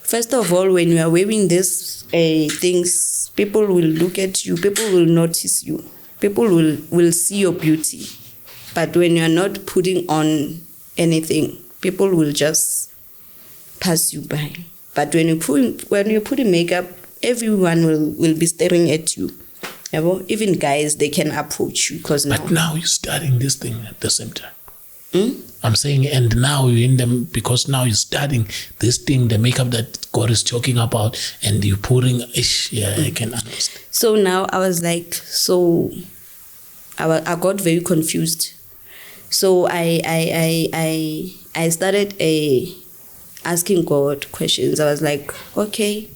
First of all, when you are wearing these things, people will look at you, people will notice you, people will see your beauty. But when you are not putting on anything, people will just pass you by. But when you put in makeup, everyone will be staring at you. Even guys, they can approach you because now. But now you're studying this thing at the same time. I'm saying, and now you're in them because now you're studying this thing, the makeup that God is talking about, and you're putting. I can understand. So now I was like, I got very confused. So I started asking God questions. I was like, okay,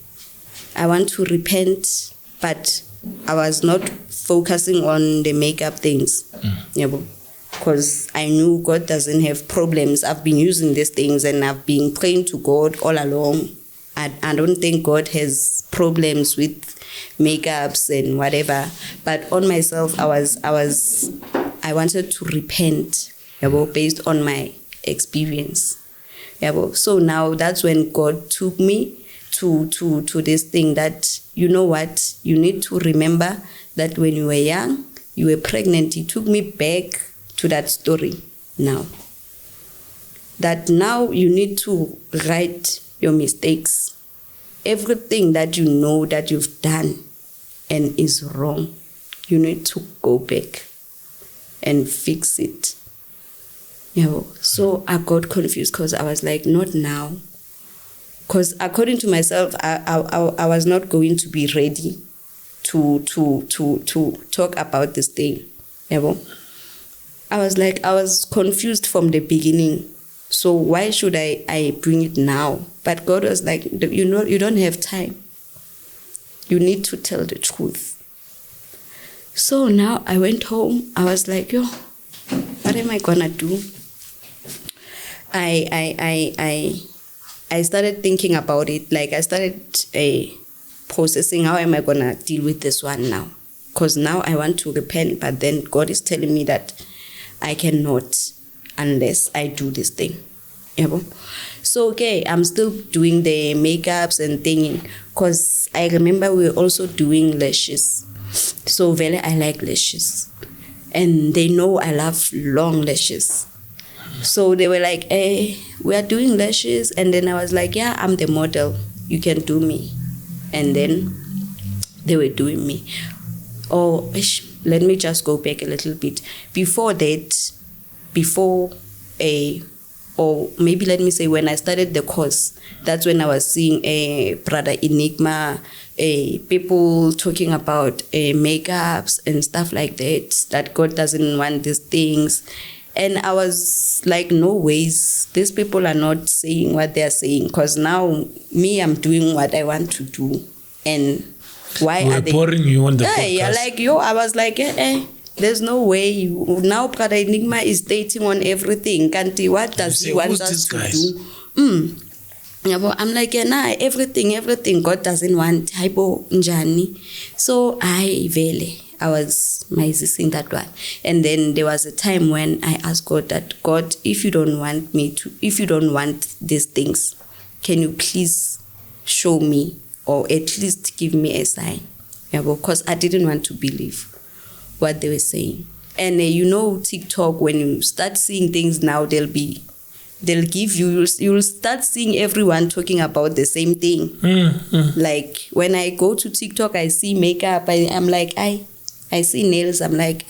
I want to repent, but I was not focusing on the makeup things, because I knew God doesn't have problems. I've been using these things and I've been praying to God all along. I don't think God has problems with makeups and whatever. But on myself, I wanted to repent, based on my experience. So now that's when God took me to this thing that, you know what, you need to remember that when you were young, you were pregnant. He took me back to that story now. That now you need to write your mistakes. Everything that you know that you've done and is wrong, you need to go back and fix it. So I got confused because I was like, not now. Because according to myself, I was not going to be ready to talk about this thing. I was confused from the beginning. So why should I bring it now? But God was like, you don't have time. You need to tell the truth. So now I went home. I was like, what am I gonna do? I started thinking about it. Like I started processing, how am I gonna deal with this one now? Because now I want to repent, but then God is telling me that I cannot unless I do this thing. So okay, I'm still doing the makeups and thing, because I remember we were also doing lashes. So very I like lashes, and they know I love long lashes. So they were like, hey, we are doing lashes. And then I was like, yeah, I'm the model, you can do me. And then they were doing me. Let me just go back a little bit. Before that, or maybe let me say when I started the course, that's when I was seeing a Brother Enigma, people talking about makeups and stuff like that God doesn't want these things. And I was like, no ways, these people are not saying what they're saying, because now me, I'm doing what I want to do. And why are they pouring you on the podcast? Yeah, like, I was like, there's no way. Now Brother Enigma is dating on everything. Kanti, what does he want us to do? I'm like, everything God doesn't want. Njani. So I was in that one. And then there was a time when I asked God that, God, if you don't want these things, can you please show me, or at least give me a sign? Because I didn't want to believe what they were saying. And TikTok, when you start seeing things now, they'll give you'll start seeing everyone talking about the same thing. Like when I go to TikTok, I see makeup, I'm like, I see nails, I'm like,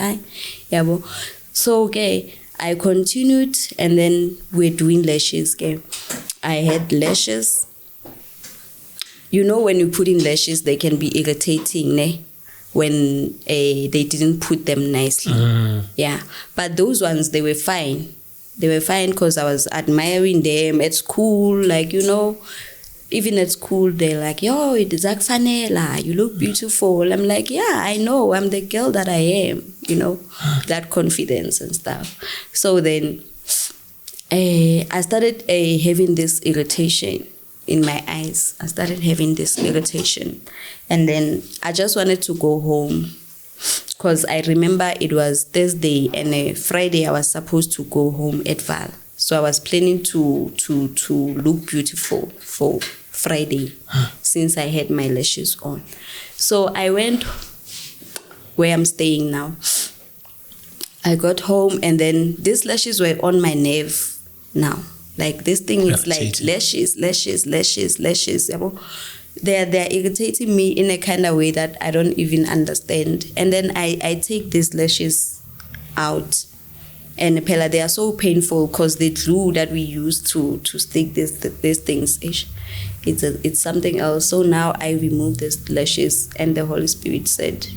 So okay, I continued, and then we're doing lashes. Okay, I had lashes. When you put in lashes, they can be irritating, ne? When they didn't put them nicely. Yeah, but those ones, they were fine. They were fine because I was admiring them at school. Like, you know, even at school, they're like, yo, it's Fanela, you look beautiful. I'm like, yeah, I know, I'm the girl that I am, you know, that confidence and stuff. So then I started having this irritation in my eyes. I started having this irritation. And then I just wanted to go home because I remember it was Thursday and Friday I was supposed to go home at Val. So I was planning to look beautiful for Friday since I had my lashes on. So I went where I'm staying now. I got home and then these lashes were on my nerve now. Like this thing is like lashes. They're irritating me in a kind of way that I don't even understand. And then I take these lashes out. And Pella, they are so painful because the glue that we use to stick these things, it's something else. So now I remove these lashes and the Holy Spirit said,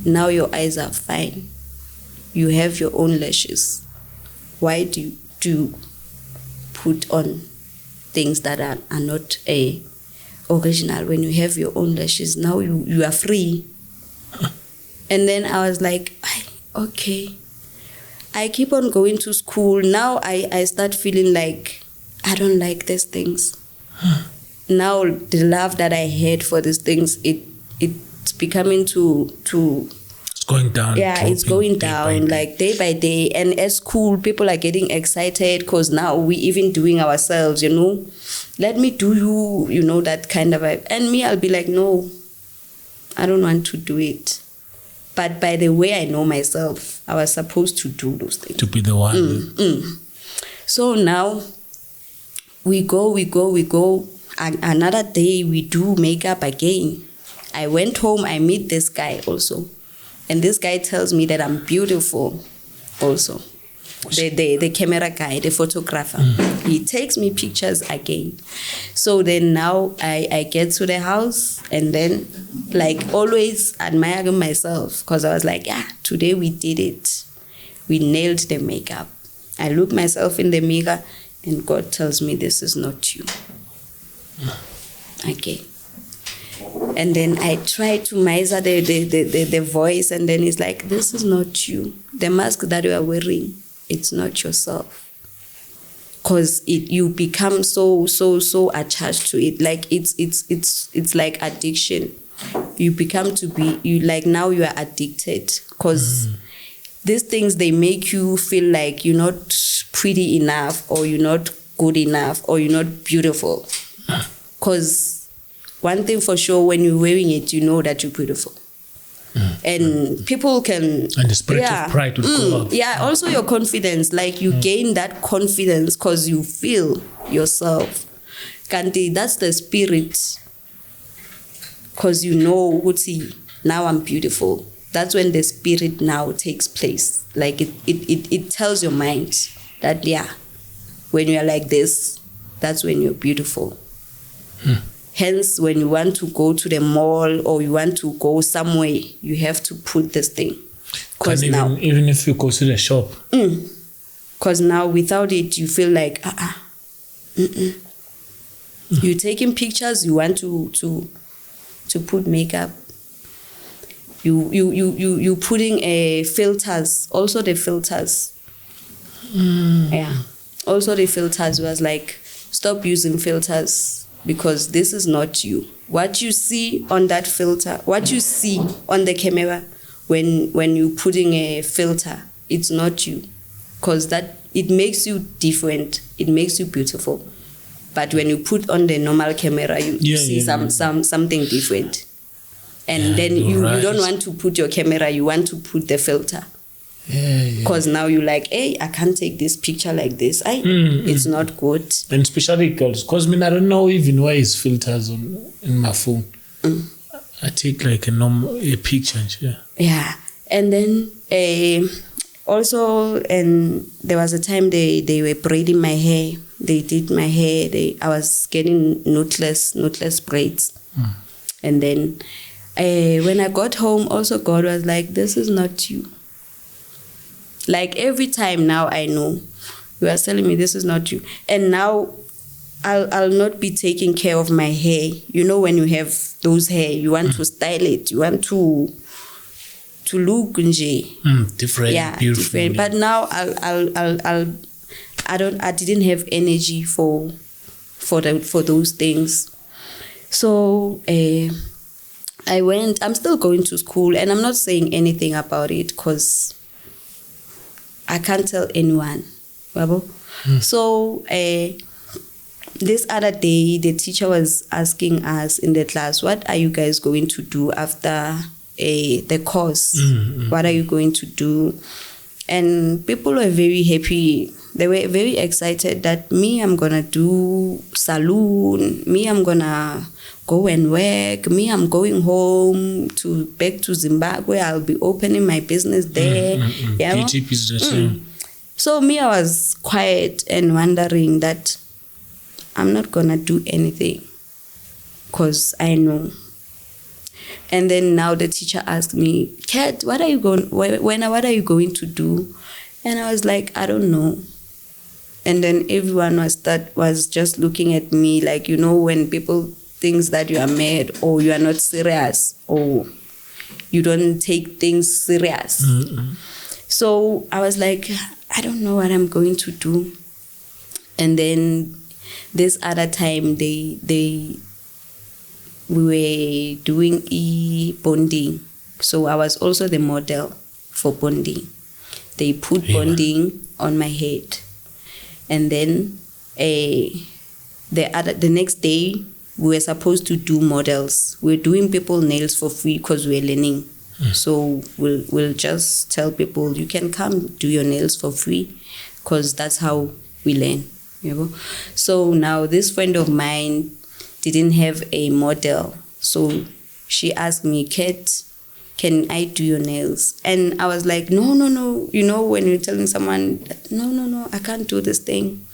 now your eyes are fine. You have your own lashes. Why do you put on things that are not original when you have your own lashes? Now you are free. And then I was like, okay. I keep on going to school. Now I start feeling like I don't like these things. Now the love that I had for these things, it's becoming to it's going down. Yeah, it's going down like day by day. And at school, people are getting excited because now we even doing ourselves, you know. Let me do you know, that kind of vibe. And me, I'll be like, no, I don't want to do it. But by the way I know myself, I was supposed to do those things. To be the one. So now we go. And another day we do makeup again. I went home, I meet this guy also. And this guy tells me that I'm beautiful also. The camera guy, the photographer. He takes me pictures again. So then now I get to the house and then like always admiring myself because I was like, yeah, today we did it. We nailed the makeup. I look myself in the mirror and God tells me this is not you. Okay. And then I try to measure the voice and then it's like, this is not you. The mask that you are wearing, it's not yourself. Because you become so attached to it. Like it's like addiction. You become to be, you like now you are addicted. Because these things, they make you feel like you're not pretty enough or you're not good enough or you're not beautiful. Because one thing for sure, when you're wearing it, you know that you're beautiful. And people can... And the spirit of pride will go up. Yeah, also your confidence. Like you gain that confidence because you feel yourself. Kanti, that's the spirit. Because you know, now I'm beautiful. That's when the spirit now takes place. Like it tells your mind that, yeah, when you're like this, that's when you're beautiful. Hence, when you want to go to the mall or you want to go somewhere, you have to put this thing. Because now, even if you go to the shop. Because now, without it, you feel like, You're taking pictures. You want to put makeup. You putting filters. Also the filters. Yeah. Also the filters was like, stop using filters. Because this is not you. What you see on that filter, what you see on the camera when you're putting a filter, it's not you. Because that it makes you different. It makes you beautiful. But when you put on the normal camera, you see something different. And then you don't want to put your camera, you want to put the filter. Because now you're like, hey, I can't take this picture like this. It's not good. And especially girls, because I don't know even why it's filters in my phone. I take like a picture. Yeah. And then also, and there was a time they were braiding my hair. They did my hair. I was getting knotless braids. And then when I got home, also God was like, this is not you. Like every time now I know You are telling me this is not you. And now I'll not be taking care of my hair. You know, when you have those hair, you want to style it. You want to look different. Yeah, beautiful. different. But now I didn't have energy for those things. So I'm still going to school, and I'm not saying anything about it because I can't tell anyone. So this other day, the teacher was asking us in the class, what are you guys going to do after the course? What are you going to do? And people were very happy. They were very excited that me, I'm going to do saloon. Me, I'm going to go and work. Me, I'm going home back to Zimbabwe. I'll be opening my business there. Yeah, beauty business. So me, I was quiet and wondering that I'm not going to do anything because I know. And then now the teacher asked me, Kat, what are you going to do? And I was like, I don't know. And then everyone was just looking at me like, you know, when people think that you are mad or you are not serious or you don't take things serious. So I was like, I don't know what I'm going to do. And then this other time we were doing bonding. So I was also the model for bonding. They put bonding on my head. And then the next day, we were supposed to do models. We're doing people nails for free because we're learning. So we'll just tell people, you can come do your nails for free because that's how we learn. You know? So now this friend of mine didn't have a model. So she asked me, Kat, can I do your nails? And I was like, no. You know, when you're telling someone, no, I can't do this thing.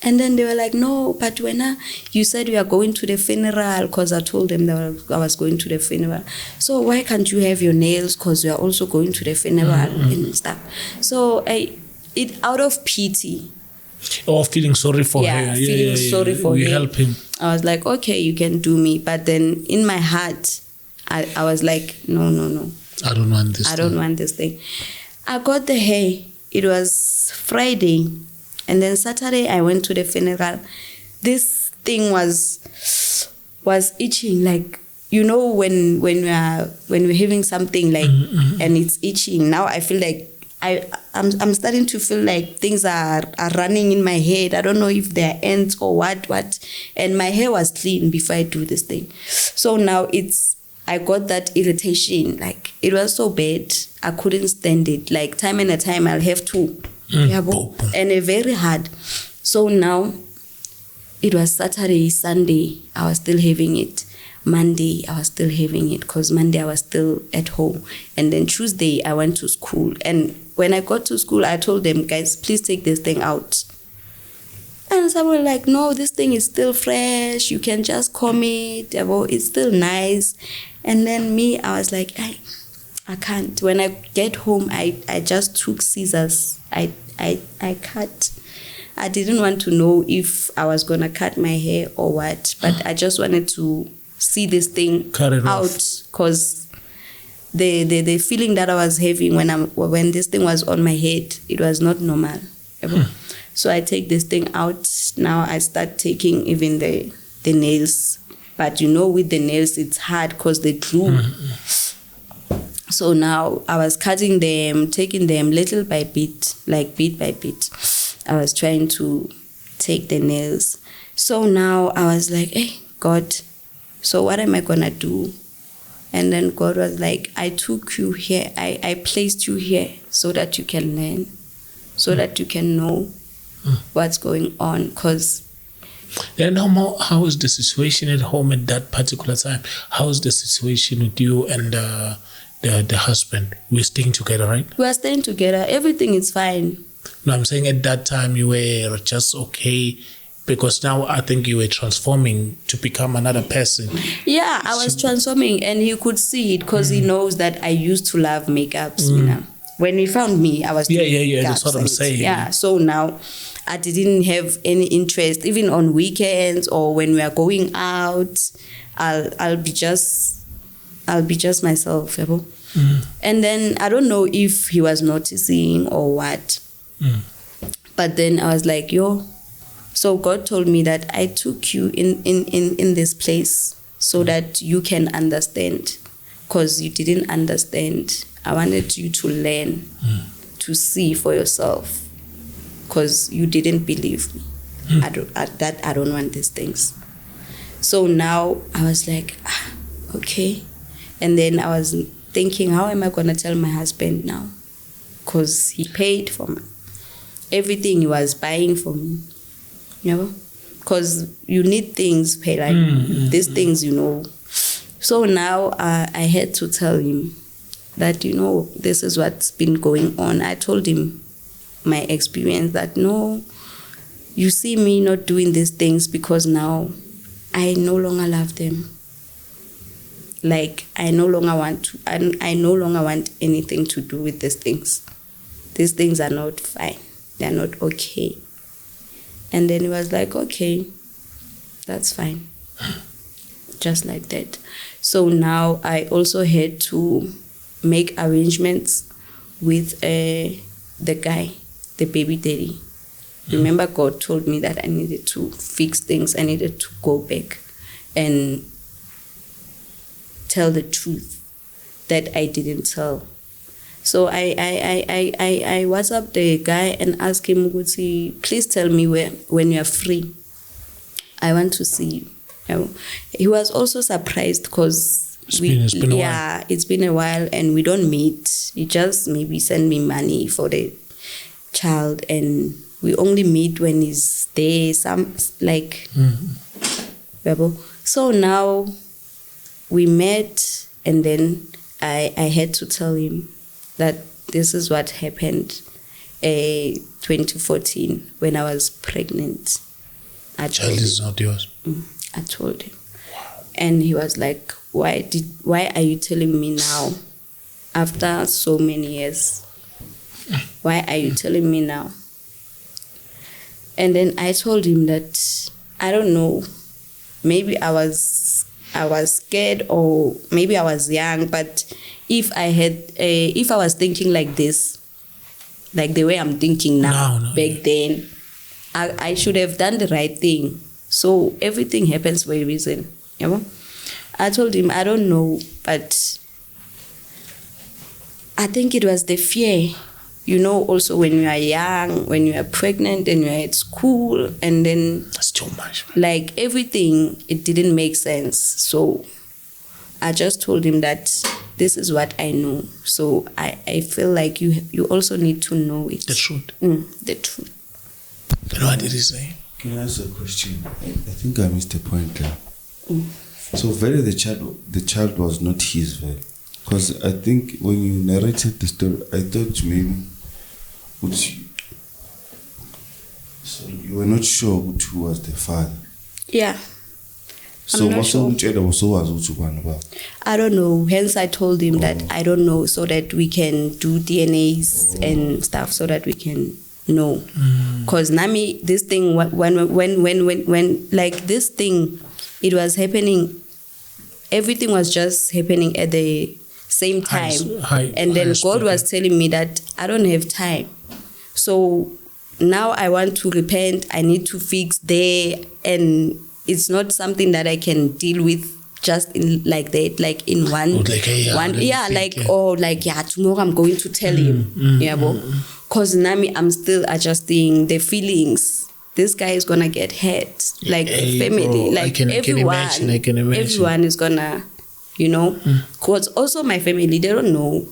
And then they were like, no, but when you said we are going to the funeral, because I told them that I was going to the funeral. So why can't you have your nails? Because we are also going to the funeral and stuff. So out of pity. Or feeling sorry for her. Feeling sorry for her. You help him. I was like, okay, you can do me. But then in my heart, I was like, no. I don't want this. I don't want this thing. I got the hair. It was Friday. And then Saturday, I went to the funeral. This thing was itching. Like, you know, when we're having something like, and it's itching. Now I feel like I'm starting to feel like things are running in my head. I don't know if they're ants or what. And my hair was clean before I do this thing. So now I got that irritation. Like, it was so bad. I couldn't stand it. Like, time and time, I'll have to. And very hard. So now, it was Saturday, Sunday, I was still having it. Monday, I was still having it because Monday I was still at home. And then Tuesday, I went to school. And when I got to school, I told them, guys, please take this thing out. And someone was like, no, this thing is still fresh. You can just comb it. It's still nice. And then me, I was like, I can't. When I get home, I just took scissors. I cut. I didn't want to know if I was going to cut my hair or what. But I just wanted to see this thing out because the feeling that I was having when this thing was on my head, it was not normal. So I take this thing out. Now I start taking even the nails. But you know, with the nails, it's hard because they glue. So now I was cutting them, taking them little by bit, like bit by bit. I was trying to take the nails. So now I was like, hey, God, so what am I going to do? And then God was like, I took you here. I placed you here so that you can learn, so that you can know what's going on. Because then how is the situation at home at that particular time? How is the situation with you and the husband? We're staying together, right? We're staying together. Everything is fine. No, I'm saying at that time you were just okay, because now I think you were transforming to become another person. Yeah, I was transforming, and he could see it because he knows that I used to love makeups, you know. when we found me, I was doing that's what I'm saying. Yeah, so now I didn't have any interest, even on weekends or when we are going out. I'll be just myself, you know? And then I don't know if he was noticing or what. But then I was like, yo, so God told me that I took you in this place so that you can understand, because you didn't understand. I wanted you to learn, to see for yourself, because you didn't believe me. I don't want these things. So now I was like, okay. And then I was thinking, how am I going to tell my husband now? Because he paid for everything he was buying for me. You know? Because you need things, pay like these things, you know. So now I had to tell him that, you know, this is what's been going on. I told him my experience that, no, you see me not doing these things because now I no longer love them. Like, I no longer want anything to do with these things. These things are not fine. They're not okay. And then he was like, okay, that's fine. Just like that. So now I also had to make arrangements with the guy, the baby daddy. Remember, God told me that I needed to fix things. I needed to go back and tell the truth that I didn't tell. So I WhatsApped the guy and asked him, please tell me when you are free. I want to see you. You know, he was also surprised because it's been a while. It's been a while and we don't meet. He just maybe send me money for the child, and we only meet when he's there. So now we met, and then I had to tell him that this is what happened 2014 when I was pregnant. Child is not yours. I told him. Wow. And he was like, why are you telling me now after so many years? Why are you telling me now? And then I told him that I don't know, maybe I was scared, or maybe I was young, but if I was thinking like this, like the way I'm thinking now, back then, I should have done the right thing. So everything happens for a reason, you know? I told him, I don't know, but I think it was the fear. You know, also when you are young, when you are pregnant and you are at school, and then that's too much. Like everything, it didn't make sense. So I just told him that this is what I know. So I feel like you also need to know it. The truth. The truth. Then what did he say? Can I ask a question? I think I missed a point there. So very the child was not his, very. Because I think when you narrated the story, I thought maybe you were not sure who was the father. Yeah. So I'm not sure. I don't know. Hence I told him that I don't know, so that we can do DNAs and stuff, so that we can know. Because Nami, this thing, when like this thing, it was happening, everything was just happening at the same time. And then God was telling me that I don't have time. So now I want to repent. I need to fix there. And it's not something that I can deal with just in like that, like in one, tomorrow I'm going to tell him. Because Nami, I'm still adjusting the feelings. This guy is gonna get hurt. Like family, like everyone. I can imagine. Everyone is gonna, you know. Because also my family, they don't know.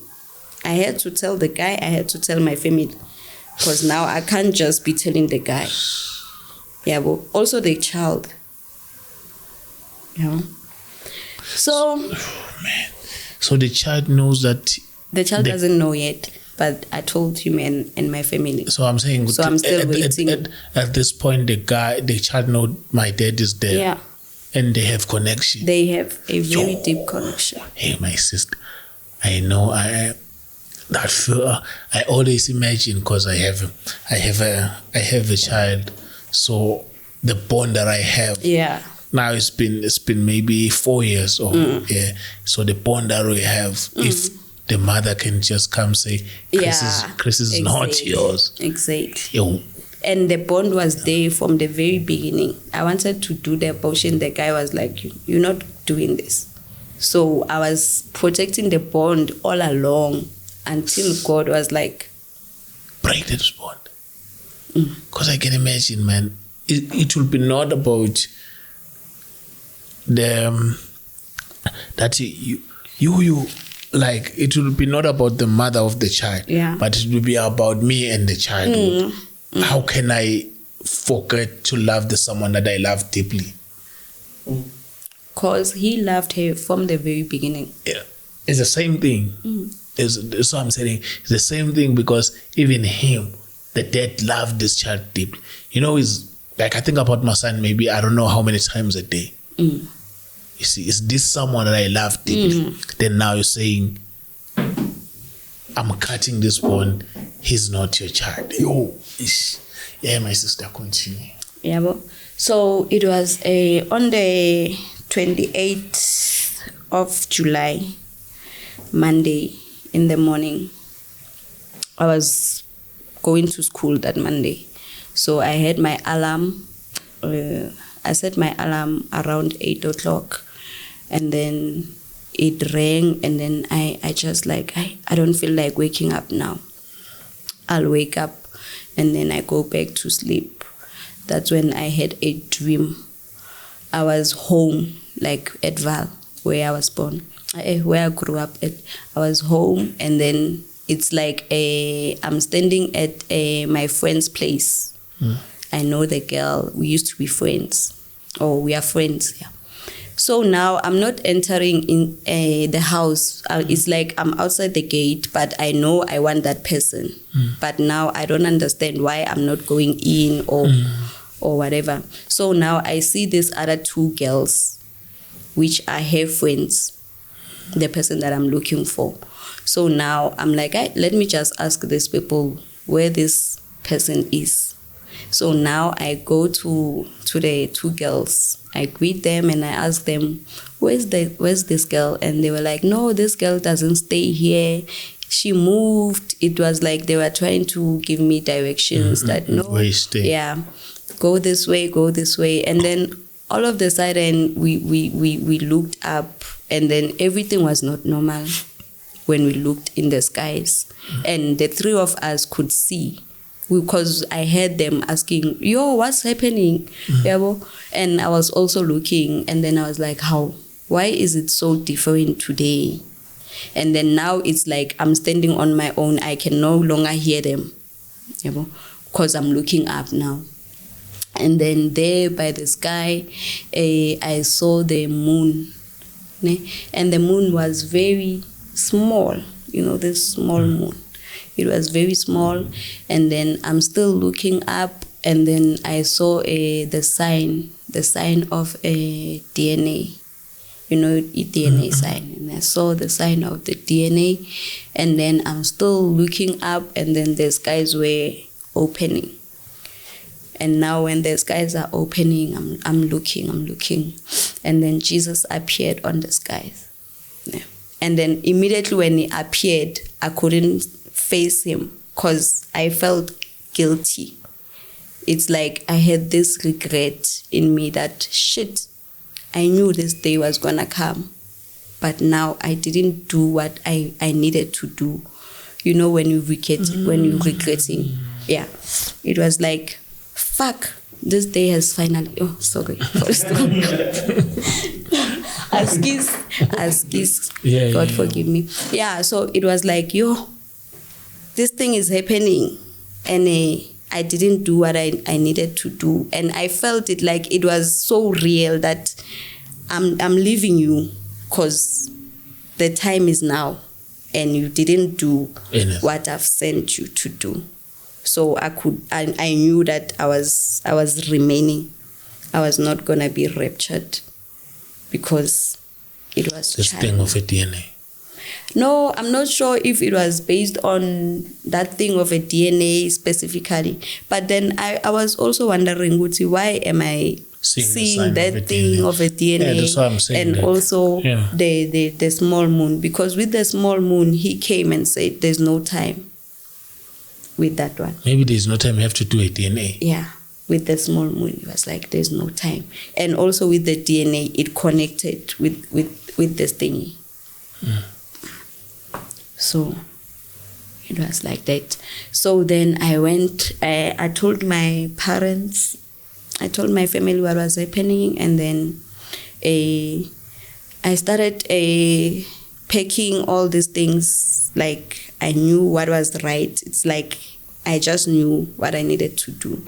I had to tell the guy, I had to tell my family. Because now I can't just be telling the guy. Yeah, but also the child. Yeah. So. Oh, man. So the child knows that. The child doesn't know yet, but I told him and my family. So I'm saying. So I'm still waiting. At this point, the child knows my dad is there. Yeah. And they have connection. They have a very deep connection. Hey, my sister, I know that feel, I always imagine, because I have a child, so the bond that I have. Yeah. Now it's been maybe 4 years or yeah. So the bond that we have, if the mother can just come say, Chris is not yours. Exactly. Yo. And the bond was there from the very beginning. I wanted to do the abortion. The guy was like, you're not doing this. So I was protecting the bond all along until God was like, break this bond. Because I can imagine, man, it will be not about the that you like, it will be not about the mother of the child, but it will be about me and the child. How can I forget to love the someone that I love deeply? Because he loved her from the very beginning. Yeah, it's the same thing. That's what I'm saying. It's the same thing, because even him, the dad, loved this child deeply. You know, it's like, I think about my son maybe I don't know how many times a day. You see, is this someone that I love deeply? Then now you're saying, I'm cutting this bond. He's not your child. Yo, yeah, my sister, continue. Yeah, but so it was on the 28th of July, Monday in the morning. I was going to school that Monday, so I had my alarm. I set my alarm around 8 o'clock, and then it rang, and then I just like, I don't feel like waking up now. I'll wake up and then I go back to sleep. That's when I had a dream. I was home, like at Val, where I was born, where I grew up at. I was home, and then it's like I'm standing at my friend's place. I know the girl. We used to be friends, or we are friends. Yeah. So now I'm not entering in the house. It's like I'm outside the gate, but I know I want that person. But now I don't understand why I'm not going in or whatever. So now I see these other two girls, which are her friends, the person that I'm looking for. So now I'm like, let me just ask these people where this person is. So now I go to the two girls. I greet them and I ask them, where's this girl? And they were like, no, this girl doesn't stay here. She moved. It was like they were trying to give me directions that no, go this way. And then all of a sudden we looked up, and then everything was not normal when we looked in the skies. And the three of us could see, because I heard them asking, yo, what's happening? And I was also looking, and then I was like, why is it so different today? And then now it's like I'm standing on my own. I can no longer hear them, because I'm looking up now. And then there by the sky, I saw the moon. And the moon was very small, this small moon. It was very small, and then I'm still looking up, and then I saw the sign of a DNA, DNA sign, and I saw the sign of the DNA, and then I'm still looking up, and then the skies were opening. And now when the skies are opening, I'm looking, and then Jesus appeared on the skies. Yeah. And then immediately when he appeared, I couldn't face him because I felt guilty. It's like I had this regret in me that shit, I knew this day was gonna come, but now I didn't do what I needed to do. When you're regretting, yeah, it was like, fuck, this day has finally. Oh, sorry. Askis. God forgive me. Yeah, so it was like, this thing is happening, and I didn't do what I needed to do, and I felt it like it was so real that I'm leaving you because the time is now, and you didn't do what I've sent you to do. So I knew that I was remaining. I was not gonna be raptured because it was this thing of a DNA. No, I'm not sure if it was based on that thing of a DNA specifically. But then I was also wondering, Guti, why am I seeing that thing of a DNA? Yeah, that's what I'm saying. And like, also the small moon. Because with the small moon, he came and said there's no time with that one. Maybe there's no time, you have to do a DNA. Yeah. With the small moon, it was like there's no time. And also with the DNA, it connected with this thingy. So it was like that. So then I went, I told my parents, I told my family what was happening, and then I started packing all these things. Like I knew what was right. It's like I just knew what I needed to do.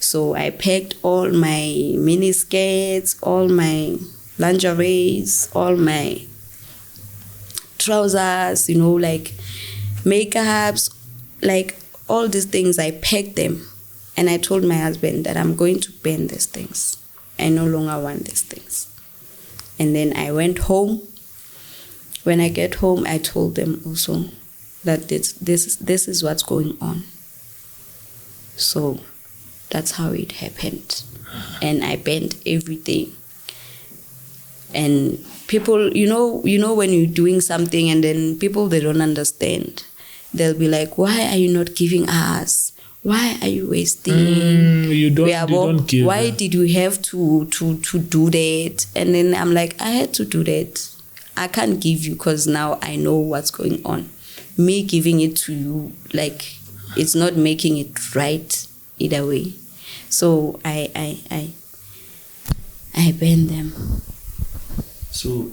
So I packed all my mini skirts, all my lingeries, all my trousers, like makeups, like all these things. I packed them, and I told my husband that I'm going to burn these things. I no longer want these things. And then I went home. When I get home, I told them also that this is what's going on. So that's how it happened. And I burned everything. And people, you know when you're doing something and then people, they don't understand. They'll be like, why are you not giving us? Why are you wasting? You don't give. Why did you have to do that? And then I'm like, I had to do that. I can't give you because now I know what's going on. Me giving it to you, like, it's not making it right either way. So I banned them. So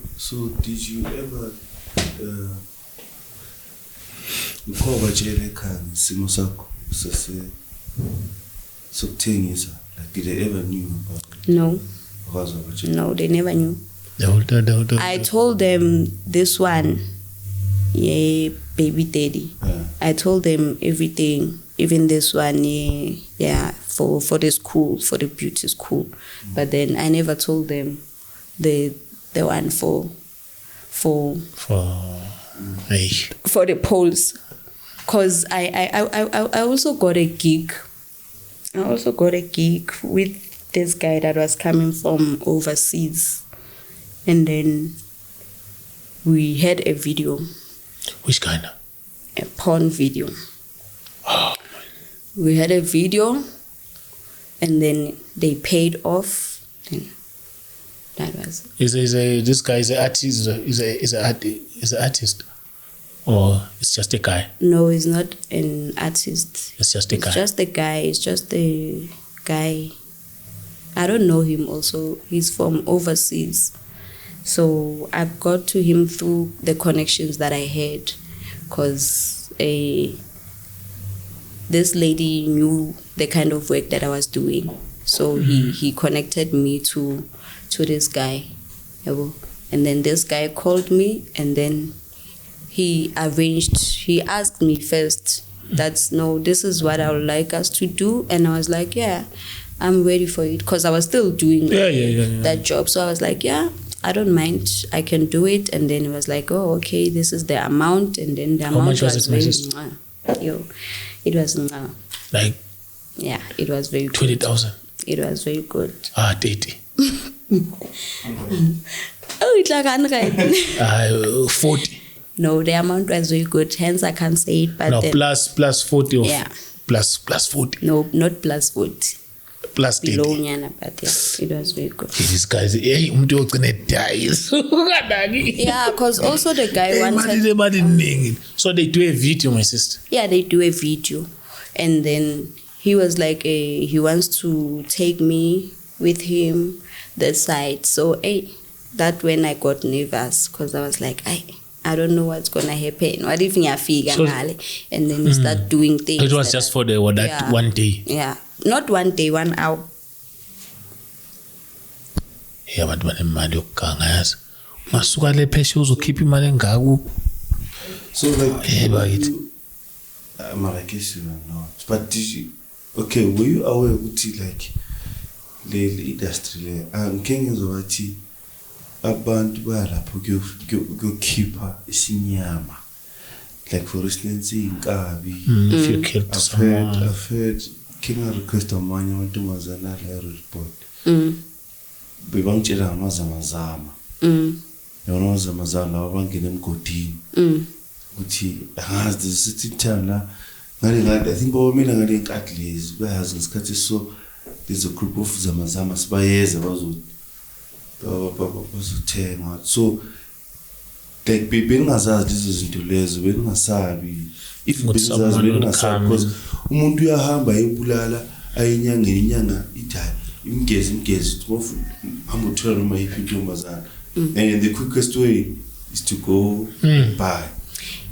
did you ever simo sakho sokuthengisa, like did they ever knew about it? No. Because No, they never knew. No. I told them this one, baby daddy. I told them everything, even this one, for the school, for the beauty school. But then I never told them the one for the polls, because I also got a gig. I also got a gig with this guy that was coming from overseas, and then we had a video. Which kind? A porn video. Oh. We had a video, and then they paid off. And that was. This guy is an artist? Is an artist, or it's just a guy? No, he's not an artist. It's just a guy. It's just a guy. It's just a guy. I don't know him. Also, he's from overseas. So I got to him through the connections that I had, because this lady knew the kind of work that I was doing. So he connected me to this guy. And then this guy called me, and then he asked me first, this is what I would like us to do. And I was like, yeah, I'm ready for it, because I was still doing that job. So I was like, yeah, I don't mind, I can do it. And then it was like, oh, okay, this is the amount. And then the amount was very, it was like, yeah, it was very 20,000. It was very good. 30. Oh, it's like 100. 40. No, the amount was very good. Hence, I can't say it. But no, plus 40. Yeah. Plus 40. No, not plus 40. Plus 30. Below Nyana, but yeah, it was very good. These guys, hey, I'm gonna die. Yeah, because also the guy wanted. So they do a video, my sister. Yeah, they do a video, and then he was like, he wants to take me with him the side. So that when I got nervous, because I was like, I don't know what's gonna happen. What if you figure and then you start doing things? It was just for that one day. Yeah, not 1 day, 1 hour. Yeah, but when imali yokuganga yazi masuka le pheshe uzokhipha imali engako. So like, yeah, but did you, were you aware ukuthi like the industry le ngeke ngizobathi abantu balapho kuyokhipha isinyama. Like for instance, inkabi. If you killed someone. I've heard King request amanye amantombazana la report. Bebangitshela ngamazamazama. Yona amazamazama abangena emgodini. Uthi angazi the city town la ngale I think bawomela ngale Katlego bayazi ngesikhathi so there's a group of zamazama sibayeza bazothenga so like bengazazi lezi zinto lezo bengasabi if bengazazi bengasabi because umuntu uyahamba ebulala ayinyanga idala imgezi tofu hamba uthola noma iphintomazana and the quickest way is to go buy.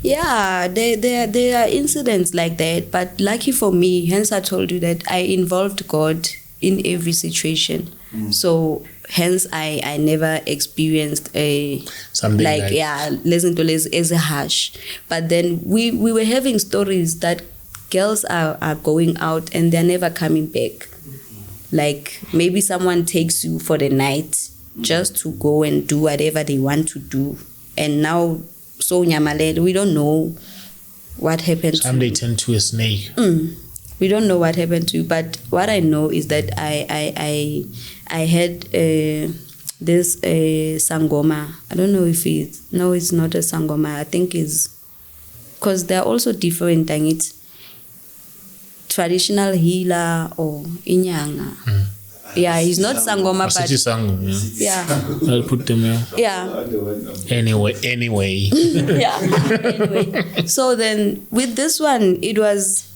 Yeah, there are incidents like that, but lucky for me, hence I told you that I involved God in every situation. So hence I never experienced a something like listen to this as a harsh. But then we were having stories that girls are going out and they're never coming back. Like maybe someone takes you for the night just to go and do whatever they want to do, and now so nyamalele, we don't know what happened. Some they turn to a snake. We don't know what happened to you, but what I know is that I had this sangoma. I don't know if it's not a sangoma. I think it's because they're also different. And it's traditional healer or inyanga. Yeah, he's not sangoma, but yeah. I'll put them here. Yeah. Anyway. Yeah. Anyway, so then with this one, it was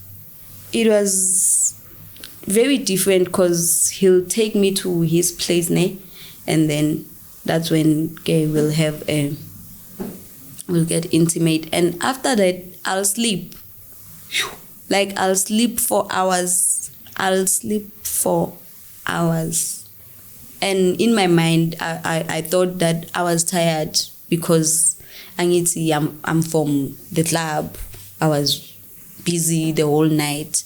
very different because he'll take me to his place, and then that's when we'll get intimate, and after that I'll sleep. Like I'll sleep for hours. And in my mind, I thought that I was tired because I'm from the club. I was busy the whole night.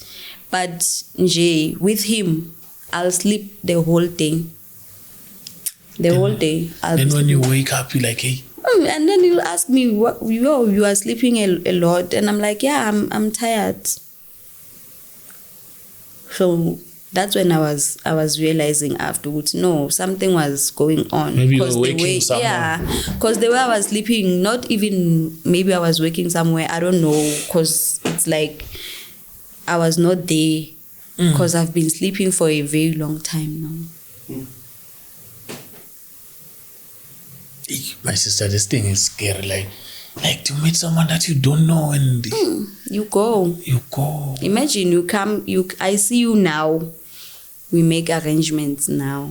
But with him, I'll sleep the whole day. Whole day. And when you wake up, you're like, hey. And then he'll ask me, you are sleeping a lot. And I'm like, yeah, I'm tired. So that's when I was realizing afterwards, no, something was going on. Maybe you were waking someone. Yeah, because the way I was sleeping, not even maybe I was waking somewhere, I don't know, because it's like I was not there because I've been sleeping for a very long time now. My sister, this thing is scary. Like to meet someone that you don't know and you go. Imagine you come. I see you now. We make arrangements now.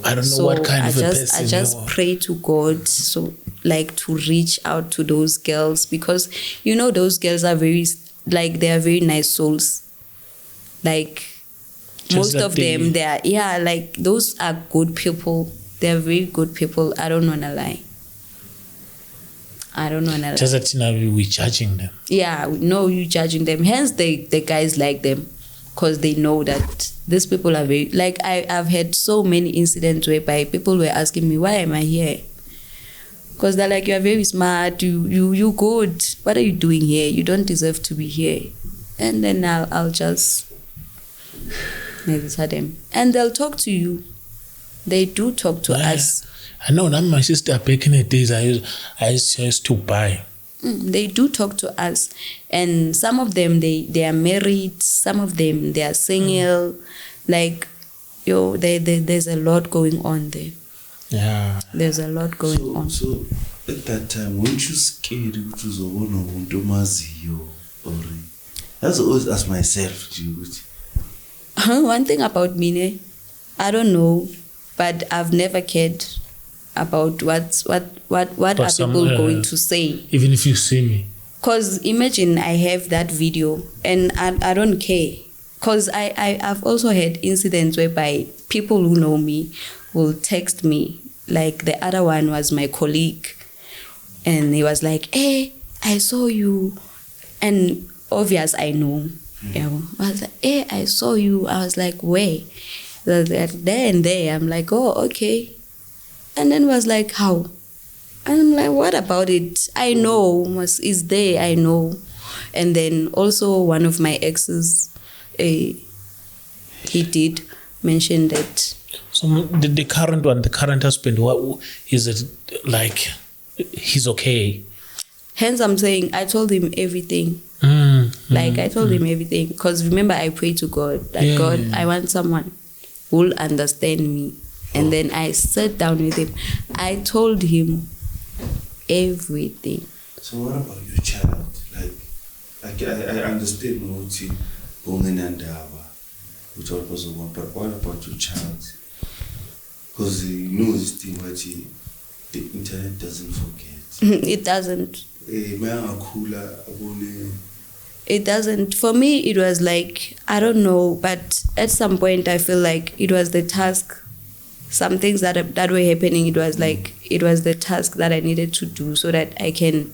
I don't know what kind of a person I just pray to God, so like to reach out to those girls, because those girls are they are very nice souls. Like just most of them, they are like those are good people. They are very good people. I don't wanna lie. Just that now we're judging them. Yeah, no, you're judging them. Hence, the guys like them, because they know that these people are very like I've had so many incidents whereby people were asking me, why am I here? Because they're like, you are very smart, you good. What are you doing here? You don't deserve to be here. And then I'll just maybe tell them, and they'll talk to you. They do talk to us. I know that my sister back in the days I used to buy. They do talk to us, and some of them they are married, some of them they are single. Like there's a lot going on there. Yeah, there's a lot going on. So at that time, weren't you scared to or that's always ask myself. One thing about me, I don't know, but I've never cared about what are people going to say. Even if you see me. Because imagine I have that video and I don't care. Because I've also had incidents whereby people who know me will text me. Like the other one was my colleague. And he was like, hey, I saw you. And obvious, I know. I was like, hey, I saw you. I was like, where? Like there and there. I'm like, oh, okay. And then was like, how? And I'm like, what about it? I know, it's there, I know. And then also one of my exes, he did mention that. So the current one, the current husband, what is it like? He's okay. Hence, I'm saying I told him everything. I told him everything. Because remember, I prayed to God that God, I want someone who will understand me. And then I sat down with him. I told him everything. So what about your child? Like I understand Moti Bungen and Dava, which was one, but what about your child? Because you know this thing what the internet doesn't forget. It doesn't. It doesn't. For me, it was like, I don't know, but at some point I feel like it was the task. Some things that were happening, it was like, it was the task that I needed to do so that I can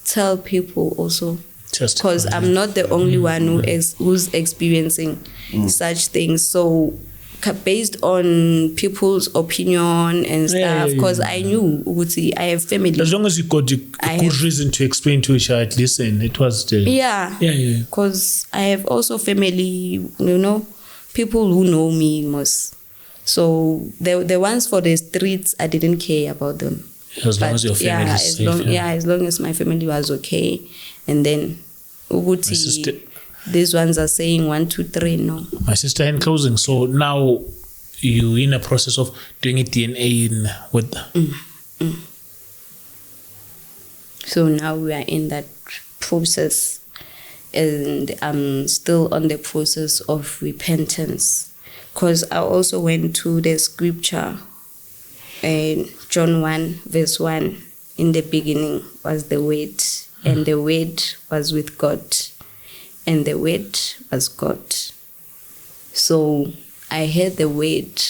tell people also. Because I'm not the only one who's experiencing such things. So based on people's opinion and stuff, because I knew, I have family. As long as you got a good reason to explain to each other, listen, it was the... Yeah. Because I have also family, people who know me most. So the ones for the streets, I didn't care about them. As long as your family is safe. As long as my family was okay. And then these ones are saying 1, 2, 3, no. My sister, in closing, so now you're in a process of doing a DNA with So now we are in that process, and I'm still on the process of repentance. Because I also went to the scripture, John 1, verse 1, in the beginning was the Word, and the Word was with God, and the Word was God. So I heard the Word.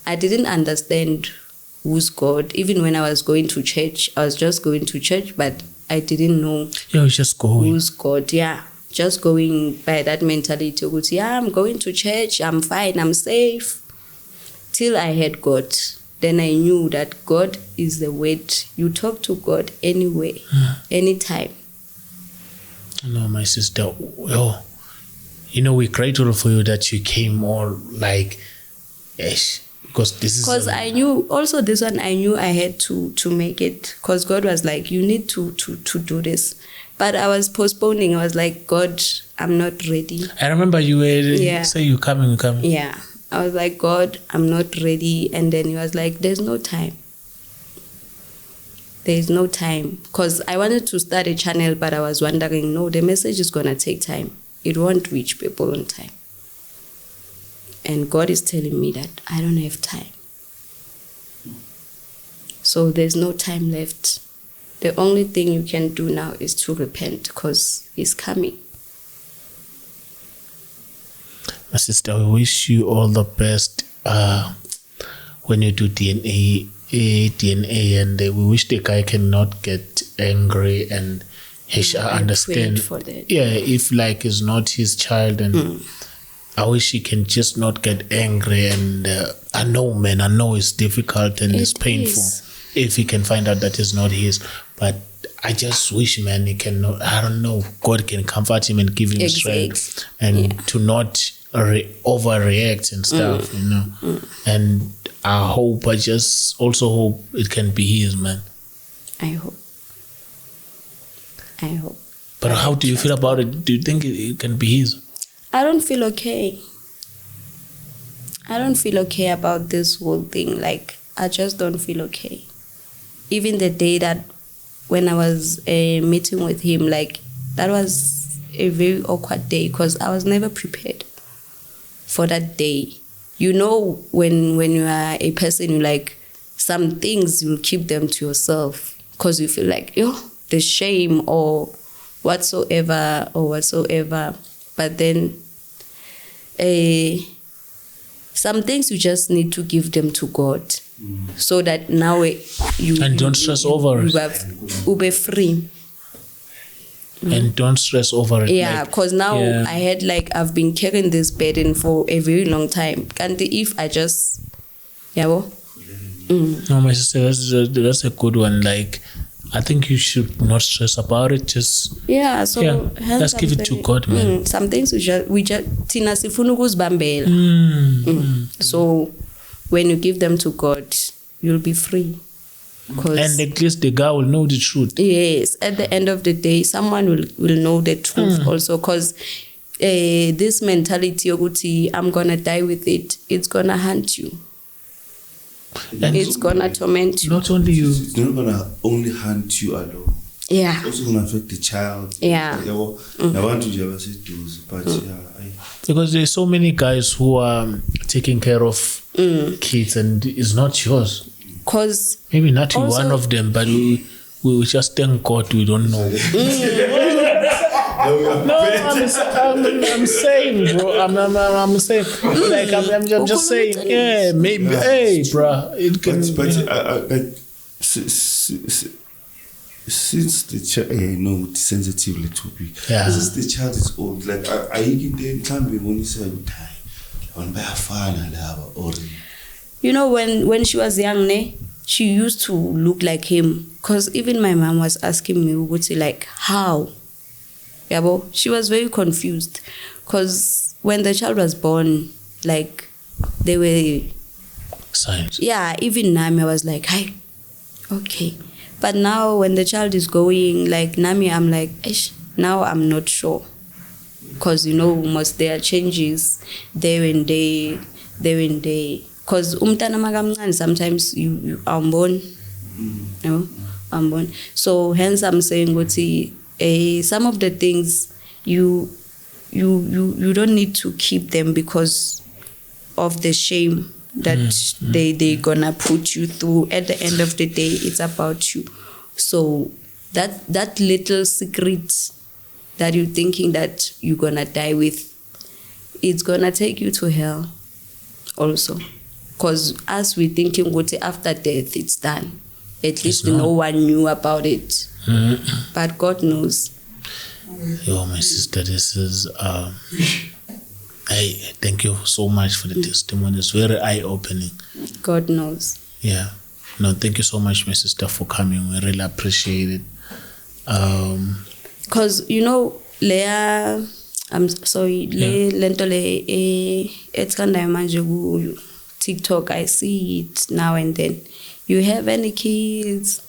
I didn't understand who's God. Even when I was going to church, I was just going to church, but I didn't know just going. Who's God. Just going by that mentality. I'm going to church, I'm fine, I'm safe. Till I heard God. Then I knew that God is the Word. You talk to God anyway, anytime. No, my sister, we're grateful for you that you came all like, because this is... Because I knew, also this one, I knew I had to make it. Because God was like, you need to do this. But I was postponing. I was like, God, I'm not ready. I remember you were say you're coming. Yeah. I was like, God, I'm not ready. And then he was like, there's no time. There's no time. Because I wanted to start a channel, but I was wondering, no, the message is going to take time. It won't reach people on time. And God is telling me that I don't have time. So there's no time left. The only thing you can do now is to repent, because He's coming. My sister, we wish you all the best when you do DNA, and we wish the guy cannot get angry and he shall understand. For that. If it's not his child, and I wish he can just not get angry. And I know it's difficult and it's painful if he can find out that it's not his. But I just wish, man, he can. I don't know. God can comfort him and give him strength, and to not overreact and stuff, And I just also hope it can be his, man. I hope. But how do you feel about it? Do you think it can be his? I don't feel okay. I don't feel okay about this whole thing. I just don't feel okay. Even the day that when I was meeting with him, that was a very awkward day, because I was never prepared for that day. When you are a person, you some things, you'll keep them to yourself because you feel the shame or whatsoever. But then some things you just need to give them to God, so that now you don't stress over it. You be free. And don't stress over it. Because now I had I've been carrying this burden for a very long time. And if I just No, my sister, that's a good one. Like, I think you should not stress about it. Just hence let's give it to God, man. Some things we just tina sifuna ukuzibambela. So when you give them to God, you'll be free. And at least the guy will know the truth. Yes, at the end of the day, someone will know the truth also, because this mentality yoguti I'm gonna die with it, it's gonna haunt you. And it's gonna torment you. Not only you. It's not gonna only haunt you alone. Yeah. It's also gonna affect the child. Yeah. I want to never say those, but because there's so many guys who are taking care of kids and it's not yours. Cause maybe not you one of them, but we just thank God we don't know. No, I'm saying, bro. I'm saying, like I'm just saying, yeah, maybe, hey, bro, it can. But since the child, I know it's sensitive little bit. Yeah. Since the child is old, like I can't be when you say, or. You know, when she was young, she used to look like him. Because even my mom was asking me, like, how? Yeah, but she was very confused. Because when the child was born, like, they were... signs. Yeah, even Nami was like, hi, okay. But now when the child is going, like, Nami, I'm like, now I'm not sure. Because, you know, there are changes day and day. Because sometimes you are born, I'm born. So hence I'm saying, some of the things you don't need to keep them because of the shame that they gonna put you through. At the end of the day, it's about you. So that little secret that you're thinking that you're gonna die with, it's gonna take you to hell also. Because as we're thinking, after death, it's done. At least no one knew about it. But God knows. Yo, my sister, this is... Hey, thank you so much for the testimony. It's very eye-opening. God knows. Yeah. No, thank you so much, my sister, for coming. We really appreciate it. Because, you know, Leah... I'm sorry, it's kind of TikTok, I see it now and then. You have any kids?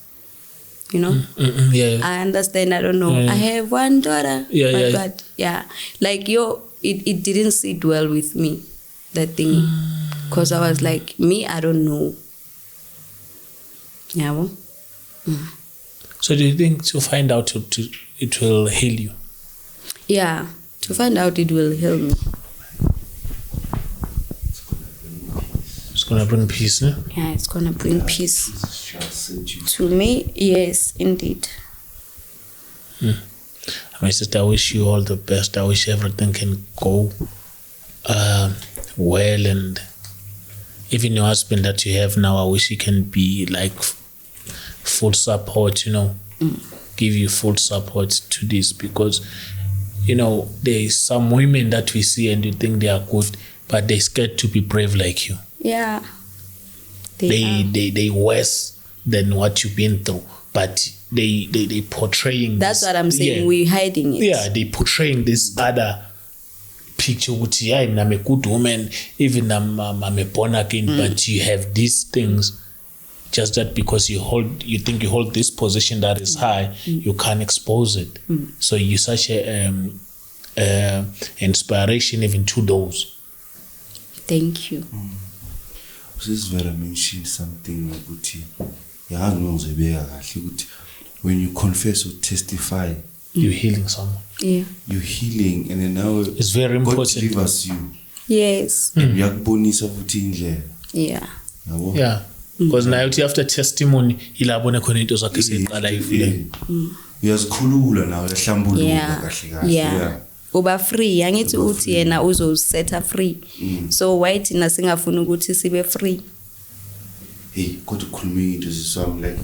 You know? Yeah. I understand, I don't know. I have one daughter. God. Like, it didn't sit well with me, that thing. Because I was like, I don't know. Yeah. Well? So do you think to find out it will heal you? Yeah. To find out it will heal me. It's going to bring peace, no? Yeah, it's going to bring peace. To me, yes, indeed. My sister, I wish you all the best. I wish everything can go well, and even your husband that you have now, I wish he can be like full support, you know, give you full support to this, because you know, there's some women that we see and you think they are good, but they're scared to be brave like you. Yeah. They worse than what you've been through, but they portraying. That's this, what I'm saying. We're hiding it. Yeah, they portraying this other picture. Which I'm a good woman, even I'm a born again, but you have these things. Just that because you think you hold this position that is high, you can't expose it. So you're such a inspiration even to those. Thank you. This is where I mentioned something when you confess or testify, you're healing someone. Yeah. You're healing, and then now it's very important. God delivers you. Yes. Yeah. Yeah. Because now after testimony ilabona khona into zakhe seqala ivule. Uyazikhulula nawe yahlambuluka kahle kahle. Yeah. Uba free, angithi uthi yena uzosetha free. So why thina singafuna ukuthi sibe free? Hey, kodwa ukhuluma into ziswami like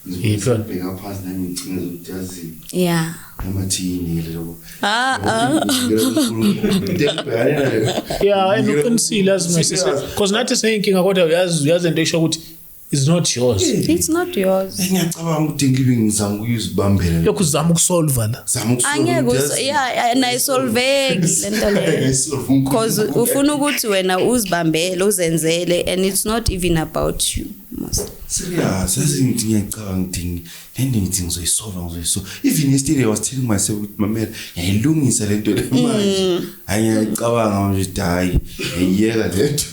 ngibheka phansi nami ngicina zokujazi. Yeah. Amathini lelo. Yeah, I know conceal as my sister. Because not saying king kodwa uyazi into esho ukuthi It's not yours. It's not yours. ngiyacabanga ukuthi ngizama ukuyizibambela Lokhu uzama ukusolve la. Angeke nayisolveki lento leyo. Because ufuna ukuthi wena uzibambele uzenzele and it's not even about you. Serious, sezinto ngiyacabanga ukuthi ngithi ngizoyisolve. Even yesterday I was telling myself with my man, ngiyilungisa lento le manje. Angiyacabanga nje hayi ngiyeka lento.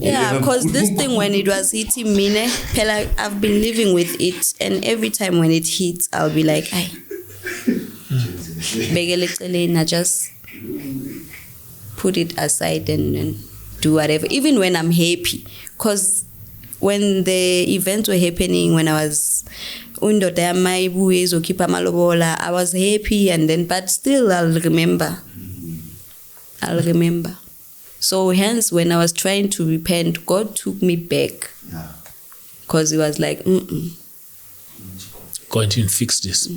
Yeah, because this thing when it was hitting me, I've been living with it, and every time when it hits, I'll be like, I just put it aside and do whatever, even when I'm happy. Because when the events were happening, when I was I was happy, and then but still I'll remember. So hence, when I was trying to repent, God took me back. Because He was like, Go and fix this.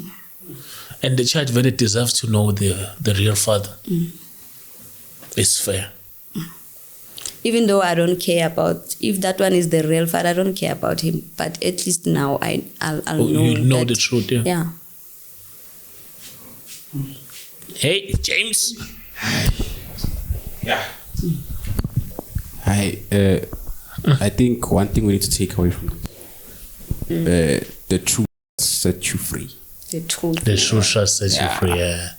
And the child very deserves to know the real father. It's fair. Even though I don't care about, if that one is the real father, I don't care about him. But at least now I'll know. You know that, the truth, yeah. Yeah. Hey, James. Yeah. I think one thing we need to take away from this, the truth set you free. The truth. The truth shall set you free. Yeah.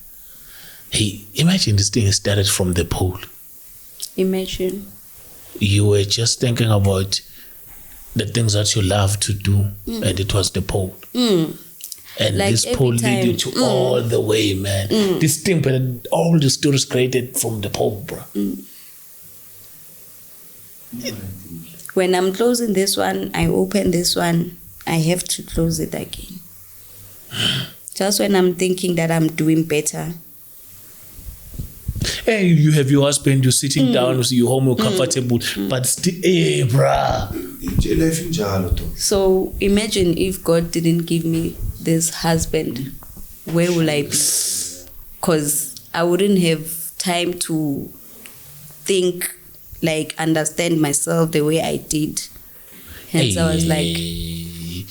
Hey, imagine this thing started from the pole. Imagine. You were just thinking about the things that you love to do, and it was the pole. And like this pole led you to all the way, man. This thing, but all the stories created from the pole, bro. When I'm closing this one, I open this one, I have to close it again. Just when I'm thinking that I'm doing better. Hey, you have your husband, you're sitting down, you're home, you're comfortable, but still, hey, bruh. So imagine if God didn't give me this husband, where will I be? Because I wouldn't have time to think, like, understand myself the way I did. Hence, I was like,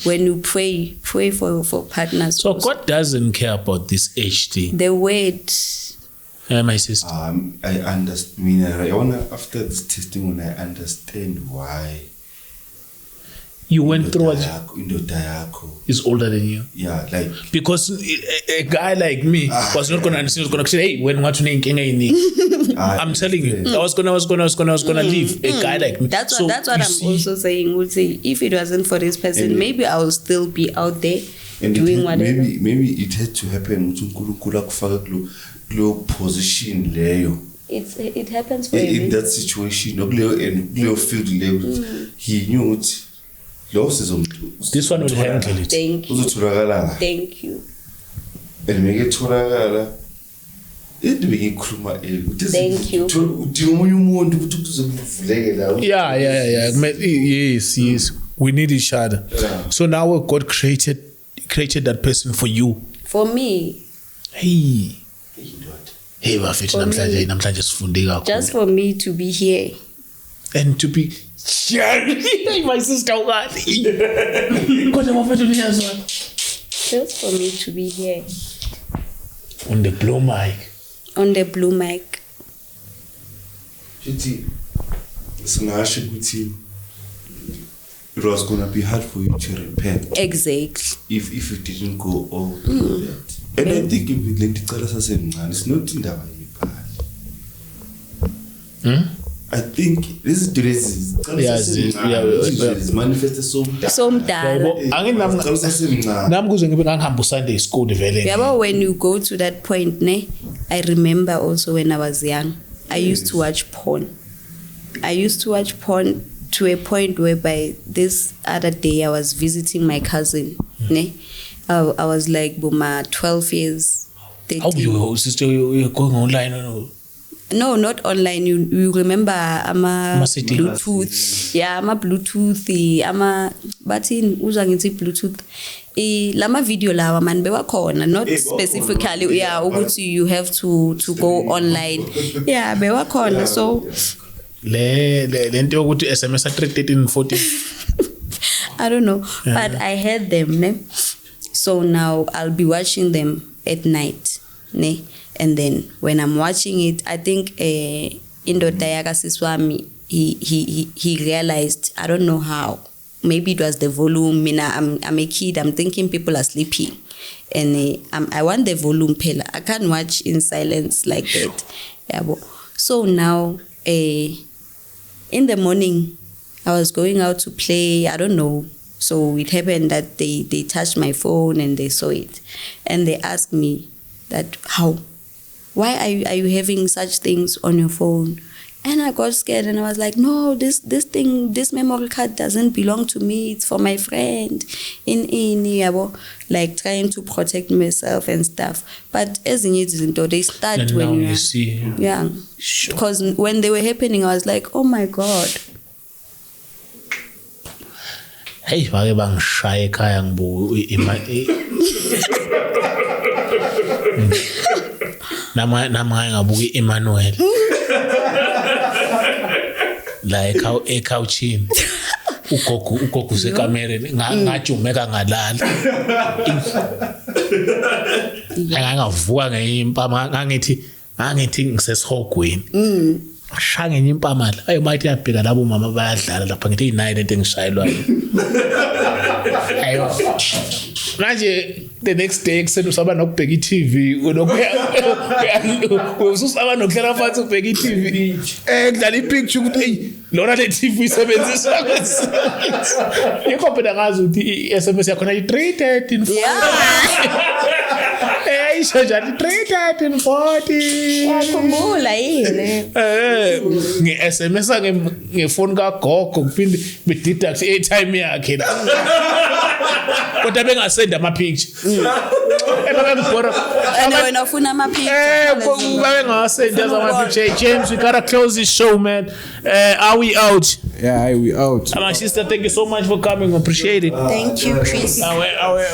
when you pray for partners. So also, God doesn't care about this age thing. The word. My sister. I understand. I wanna, after this testimony, I understand why. You went through what? Is older than you. Yeah, like because a guy like me was not gonna understand. Was gonna say, "Hey, when what you need?" I'm telling you, I was gonna leave a guy like me. That's what I'm also saying. Would say if it wasn't for this person, maybe I would still be out there doing whatever. Maybe it had to happen. Position leyo. It happens for in that situation. He knew it. This one will handle it. Thank you. And make it Thank you. Yeah. Yes. We need each other. Yeah. So now God created that person for you. For me. Hey, just for me to be here. And to be my sister. Just for me to be here. On the blue mic. It was gonna be hard for you to repent. Exactly. If it didn't go all through that. And I think if we let it's not in that way. I think this is today's manifested so when you go to that point, I remember also when I was young, I used to watch porn. To a point whereby this other day I was visiting my cousin. I was like, 12 years. 13. Oh, sister, you're going online or? No, not online. You remember Bluetooth. Yeah, Bluetooth. But in Bluetooth. Lama video lawa man bewa khona, not specifically. Yeah, you have to go online. Yeah, bewa khona. So le nto yokuthi SMS 31314. I don't know, but I had them, ne? So now I'll be watching them at night, ne? And then when I'm watching it, I think indoda yakasiswami he realized, I don't know how, maybe it was the volume. I'm a kid, I'm thinking people are sleeping, and I want the volume pela. I can't watch in silence like that. Yeah, so now in the morning I was going out to play, I don't know. So it happened that they touched my phone and they saw it, and they asked me that, why are you having such things on your phone? And I got scared and I was like, no, this memory card doesn't belong to me, it's for my friend. Like trying to protect myself and stuff. But as in it, they start and when you see. Yeah. Sure. Because when they were happening, I was like, oh my God. Hey, bake bangishaya ekhaya ngibuka namanye ngabuka Emmanuel la ekhawuchini ugogo usekamereni ngajumeka ngalala ngavuka ngeimpama ngangithi ngisesihogweni ngashaya ngenye impama la ayo bathi yabheka labo mama bayadlala lapha ngithi inayi lento engishayelwayo ayo manje the next day kuseni usaba nokubheka iTV ususaba nokudlala phansi ubheka iTV kudlala ipicture ukuthi hey lona le TV isebenzisa yikho phela ngazi ukuthi iSMS yakhona i313 isho njalo 31340 yakhumbula yini nge-SMS ngefoni kagogo kuphinde bededuct airtime yakhe la kodwa bengasenda ama-picture wena ufuna ama-picture bengasenda ama-picture. James, we gotta close this show, man. Are we out? Yeah, we out. My sister, thank you so much for coming. Appreciate it. Thank you, Chris.